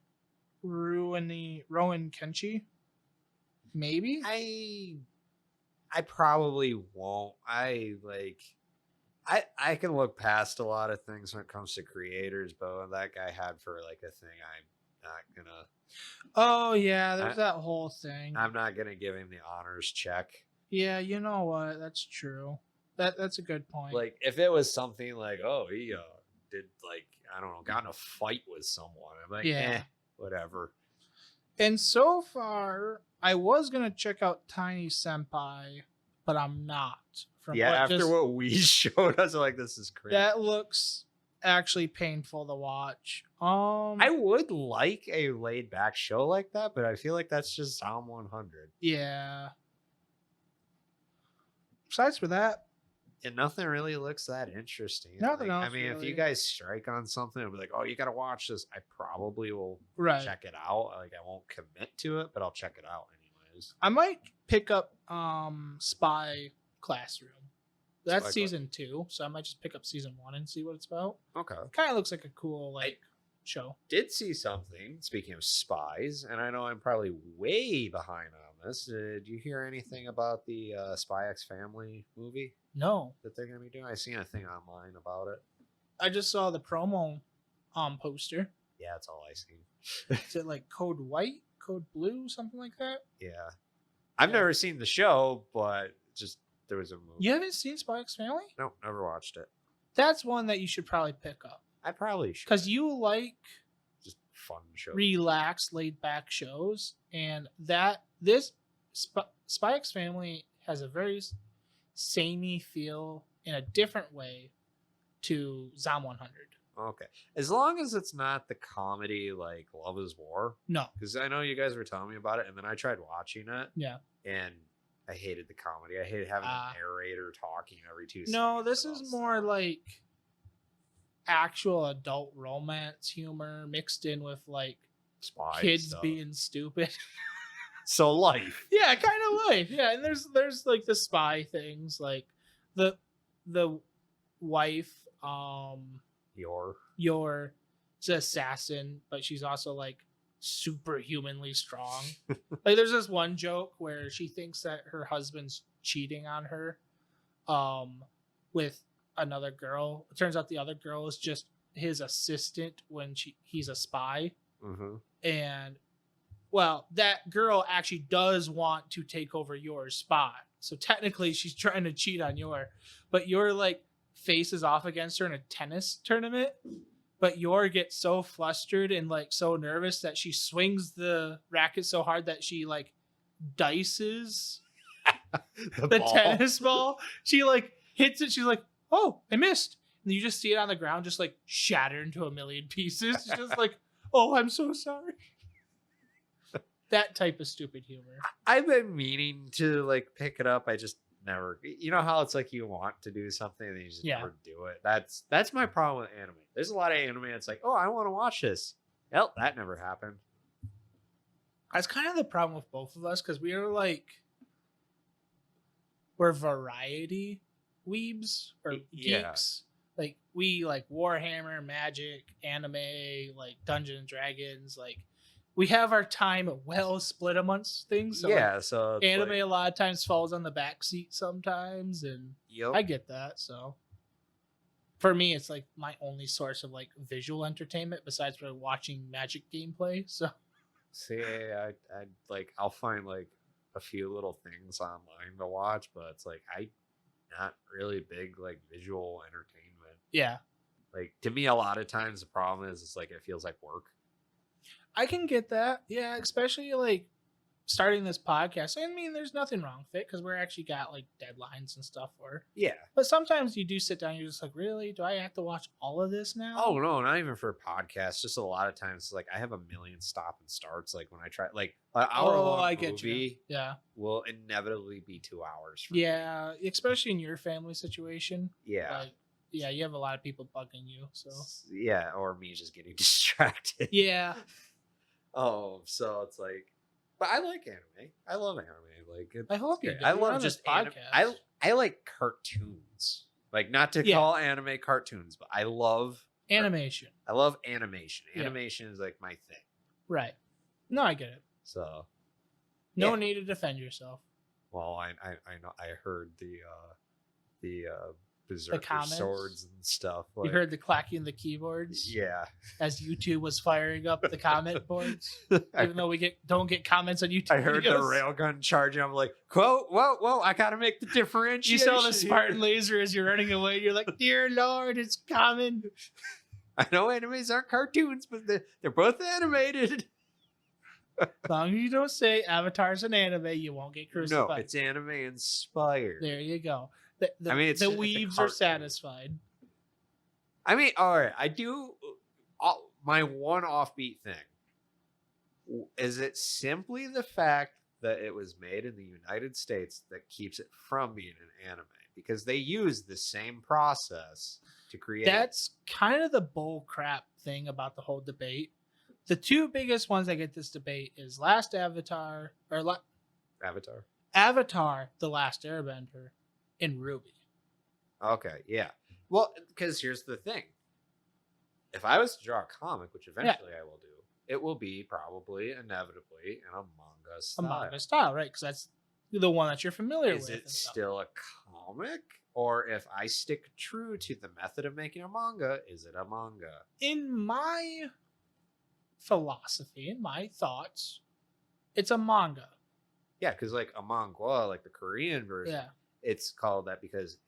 Rouen Kenshi. Maybe. I probably won't. I can look past a lot of things when it comes to creators, but what that guy had for like a thing, I'm not gonna. Oh yeah, there's that whole thing. I'm not gonna give him the honors check. Yeah, you know what? That's true. That's a good point. Like if it was something like, oh, he did like I don't know, got in a fight with someone. I'm like, Yeah. Whatever. And so far, I was gonna check out Tiny Senpai, but I'm not. After what we showed us, like this is crazy. That looks actually painful to watch. I would like a laid back show like that, but I feel like that's just Psalm 100. Yeah. Besides for that, And nothing really looks that interesting. Nothing Like, I else mean, if really. you guys strike on something and be like, oh, you got to watch this, I probably will right. check it out. Like, I won't commit to it, but I'll check it out anyways. I might pick up Spy Classroom. That's Spy season 2, so I might just pick up season 1 and see what it's about. Okay. Kind of looks like a cool show. Did see something, speaking of spies, and I know I'm probably way behind on this. Did you hear anything about the Spy X Family movie No, that they're going to be doing? I seen a thing online about it. I just saw the promo poster. Yeah, that's all I seen. Is it like Code White, Code Blue, something like that? Yeah. I've Yeah. never seen the show, but just there was a movie. You haven't seen Spy X Family? No, never watched it. That's one that you should probably pick up. I probably should. Because you like just fun shows. Relaxed, laid back shows. And Spy X Family has a very samey feel in a different way to Zom 100. Okay. As long as it's not the comedy like Love is War. No. Because I know you guys were telling me about it, and then I tried watching it. Yeah. And I hated the comedy. I hated having the narrator talking every 2 seconds. No, this is more like actual adult romance humor mixed in with like spy kids stuff. being stupid. So life. Yeah, kind of life. Yeah, and there's like the spy things, like the wife, your assassin, but she's also like superhumanly strong. Like there's this one joke where she thinks that her husband's cheating on her with another girl. It turns out the other girl is just his assistant when he's a spy. Mm-hmm. And well, that girl actually does want to take over your spot. So technically she's trying to cheat on but your like faces off against her in a tennis tournament. But Yor gets so flustered and like so nervous that she swings the racket so hard that she like dices the tennis ball. She like hits it. She's like, "Oh, I missed!" And you just see it on the ground, just like shatter into a million pieces. She's just like, "Oh, I'm so sorry." That type of stupid humor. I've been meaning to like pick it up. I just never. You know how it's like you want to do something and you just never do it. That's my problem with anime. There's a lot of anime. It's like, oh, I want to watch this. Well, that never happened. That's kind of the problem with both of us because we're variety weebs or geeks. Like we like Warhammer, Magic, anime, like Dungeons and Dragons. Like we have our time well split amongst things. So yeah, like, so anime a lot of times falls on the back seat sometimes, and I get that. So for me, it's like my only source of like visual entertainment besides for watching Magic gameplay. So see, I like I'll find like a few little things online to watch, but it's like I not really big like visual entertainment. Yeah, like to me, a lot of times the problem is it's like it feels like work. I can get that. Yeah, especially like starting this podcast. I mean, there's nothing wrong with it because we're actually got like deadlines and stuff for. Yeah. But sometimes you do sit down and you're just like, really? Do I have to watch all of this now? Oh, no, not even for a podcast. Just a lot of times, like I have a million stop and starts. Like when I try, like an hour-long movie will inevitably be 2 hours. Yeah, especially in your family situation. Yeah. Like, yeah, you have a lot of people bugging you. So yeah, or me just getting distracted. Yeah. Oh, so it's like, but I like anime. I love anime. Like, I hope you do. I love just podcast. I like cartoons. Like, not to call anime cartoons, but I love animation. I love animation. Animation is like my thing. Right. No, I get it. So, no need to defend yourself. Well, I know. I heard the Berserker swords and stuff. Like, you heard the clacking of the keyboards? Yeah. As YouTube was firing up the comment boards. Even though we don't get comments on YouTube. I heard the railgun charging. I'm like, whoa, I gotta make the differentiation. You saw the Spartan laser as you're running away. You're like, dear Lord, it's coming. I know animes aren't cartoons, but they're both animated. As long as you don't say Avatar's an anime, you won't get crucified. No, it's anime inspired. There you go. I mean, the weaves are satisfied. I mean, all right. I do. My one offbeat thing is it simply the fact that it was made in the United States that keeps it from being an anime because they use the same process to create. That's kind of the bull crap thing about the whole debate. The two biggest ones that get this debate is Avatar, The Last Airbender. In Ruby. Okay, yeah. Well, because here's the thing. If I was to draw a comic, which eventually I will do, it will be probably, inevitably, in a manga style. A manga style, right? Because that's the one that you're familiar with. Is it still a comic? Or if I stick true to the method of making a manga, is it a manga? In my philosophy, in my thoughts, it's a manga. Yeah, because like a manga, like the Korean version, it's called that because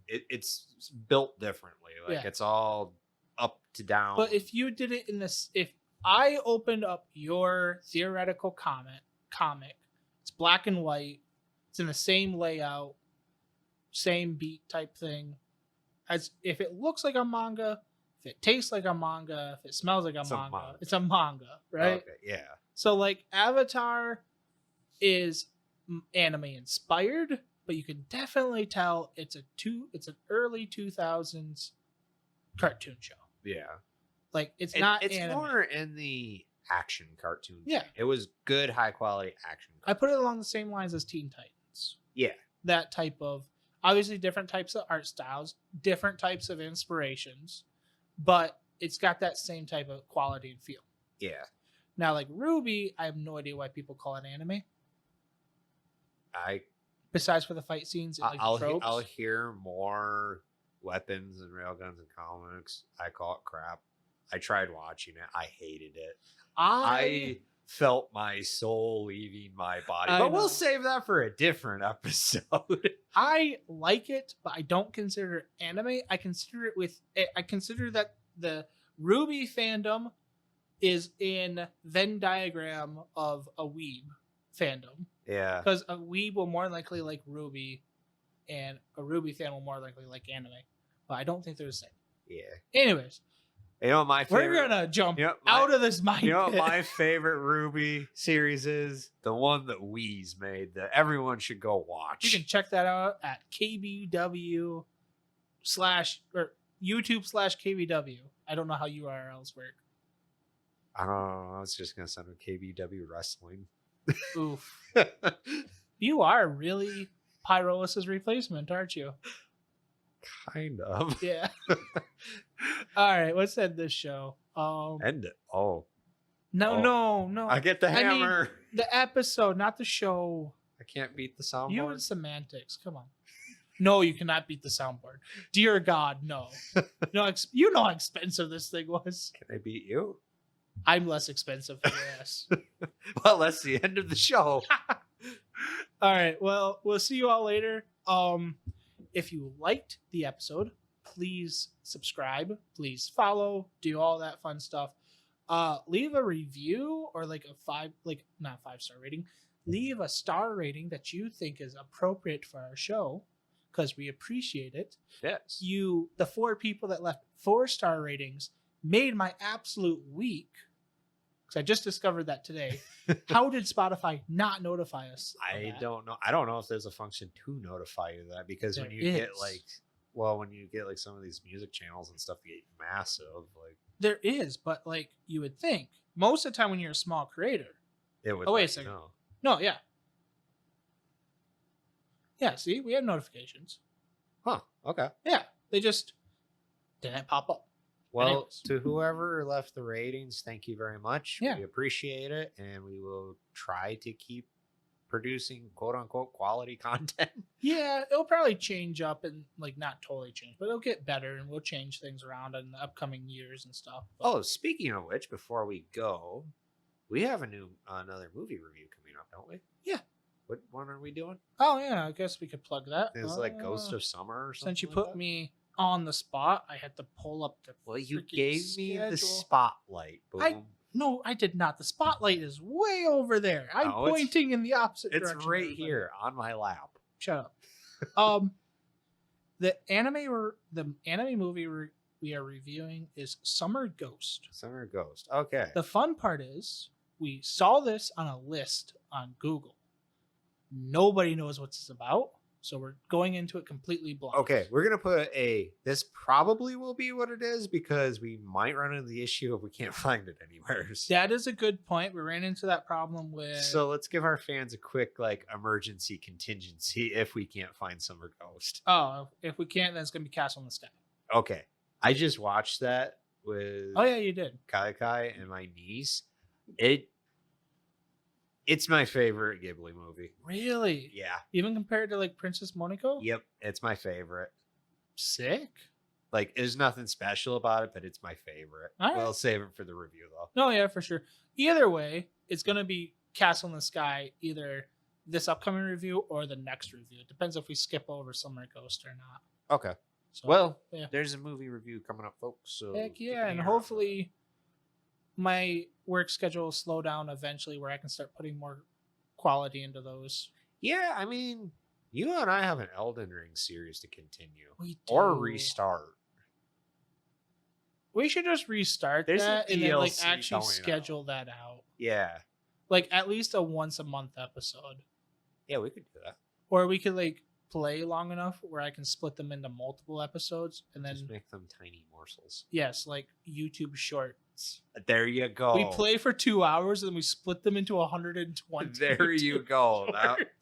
it's built differently. Like Yeah. it's all up to down. But if you did it in this, if I opened up your theoretical comic, it's black and white, it's in the same layout, same beat type thing. As if it looks like a manga, if it tastes like a manga, if it smells like a manga, it's a manga, right? Okay, yeah. So like Avatar is anime inspired, but you can definitely tell it's an early 2000s cartoon show. Yeah. Like it's It's anime. more in the action cartoon. Yeah. thing. It was good, high quality action. I put it along the same lines as Teen Titans. Yeah. That type of, obviously different types of art styles, different types of inspirations, but it's got that same type of quality and feel. Yeah. Now, like Ruby, I have no idea why people call it anime. Besides for the fight scenes, and, like, the tropes. I'll hear more weapons and railguns and comics. I call it crap. I tried watching it. I hated it. I felt my soul leaving my body. But we'll save that for a different episode. I like it, but I don't consider it anime. I consider that the Ruby fandom is in Venn diagram of a weeb fandom. Yeah. Because a weeb will more likely like Ruby, and a Ruby fan will more likely like anime. But I don't think they're the same. Yeah. Anyways, you know what my favorite? We're gonna jump out of this mind. You know what pit. my favorite Ruby series is? The one that Wheeze made that everyone should go watch. You can check that out at KBW/ or YouTube/KBW. I don't know how URLs work. I don't know. I was just gonna send them KBW Wrestling. Oof. You are really Pyrolus's replacement, aren't you? Kind of. Yeah. All right, let's end this show. End it. Oh. No. I get the hammer. I mean, the episode, not the show. I can't beat the soundboard. You and semantics. Come on. No, you cannot beat the soundboard. Dear God, no. You know how expensive this thing was. Can I beat you? I'm less expensive for this. Well, that's the end of the show. All right. Well, we'll see you all later. If you liked the episode, please subscribe, please follow, do all that fun stuff. Leave a review or like not 5-star rating. Leave a star rating that you think is appropriate for our show, because we appreciate it. Yes. The 4 people that left 4-star ratings made my absolute week, because I just discovered that today. How did Spotify not notify us? I don't know. I don't know if there's a function to notify you of that, because when you get like some of these music channels and stuff, they get massive. Like there is, but like you would think most of the time when you're a small creator, it would. Oh wait a second. No, yeah. Yeah, see, we have notifications. Huh. Okay. Yeah, they just didn't pop up. Well, Anyways. to whoever left the ratings, thank you very much. Yeah. We appreciate it, and we will try to keep producing quote-unquote quality content. Yeah, it'll probably change up and like not totally change, but it'll get better, and we'll change things around in the upcoming years and stuff. But, Oh, speaking of which, before we go, we have another movie review coming up, don't we? Yeah. What one are we doing? oh yeah, I guess we could plug that. It's like Ghost of Summer or something. Since you like put that? me on the spot, I had to pull up the. Well, you freaking gave me the schedule. spotlight. Boom. No, I did not. The spotlight is way over there. I'm No, it's- pointing in the opposite It's direction. right everybody. here on my lap. Shut up. The anime movie we are reviewing is Summer Ghost. Summer Ghost. Okay. The fun part is we saw this on a list on Google. Nobody knows what it's about, so we're going into it completely blind. Okay, we're gonna put this probably will be what it is, because we might run into the issue if we can't find it anywhere. That is a good point. We ran into that problem with. So let's give our fans a quick emergency contingency if we can't find Summer Ghost. Oh, if we can't, then it's gonna be Castle in the Sky. Okay, I just watched that with Oh yeah, you did. Kai and my niece. It's my favorite Ghibli movie. Really? Yeah. Even compared to like Princess Monoko? Yep, it's my favorite. Sick. Like, there's nothing special about it, but it's my favorite. All right. We'll save it for the review, though. No, yeah, for sure. Either way, it's gonna be Castle in the Sky, either this upcoming review or the next review. It depends if we skip over Summer Ghost or not. Okay. So, Well, yeah. there's a movie review coming up, folks. So Heck keep yeah, an and ear out. hopefully my work schedule will slow down eventually where I can start putting more quality into those. Yeah, I mean, you and I have an Elden Ring series to continue We or do. restart. We should just restart There's a that and then like DLC actually going schedule that out. Yeah. Like at least a once a month episode. Yeah, we could do that. Or we could like play long enough where I can split them into multiple episodes and then Just make them tiny morsels. yes, like YouTube shorts. There you go. We play for 2 hours and then we split them into 120. There you go.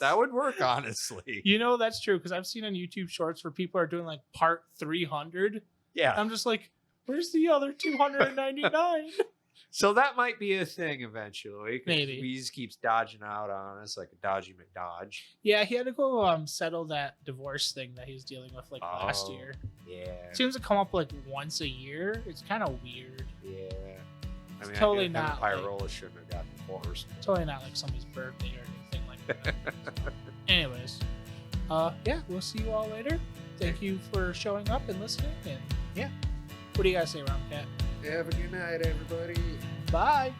That would work, honestly. You know that's true because I've seen on YouTube shorts where people are doing like part 300. Yeah. I'm just like, where's the other 299? So that might be a thing eventually. 'Cause Maybe. he just keeps dodging out on us like a dodgy McDodge. Yeah, he had to go settle that divorce thing that he was dealing with like last Oh. year. Yeah. Seems to come up like once a year. It's kind of weird. Yeah. I mean, totally I knew him not, and Pyrola shouldn't have gotten divorced. Totally not like somebody's birthday or anything like that. So, anyways, yeah, we'll see you all later. Thank you for showing up and listening. And yeah, what do you guys say, Ramencat? Have a good night, everybody. Bye.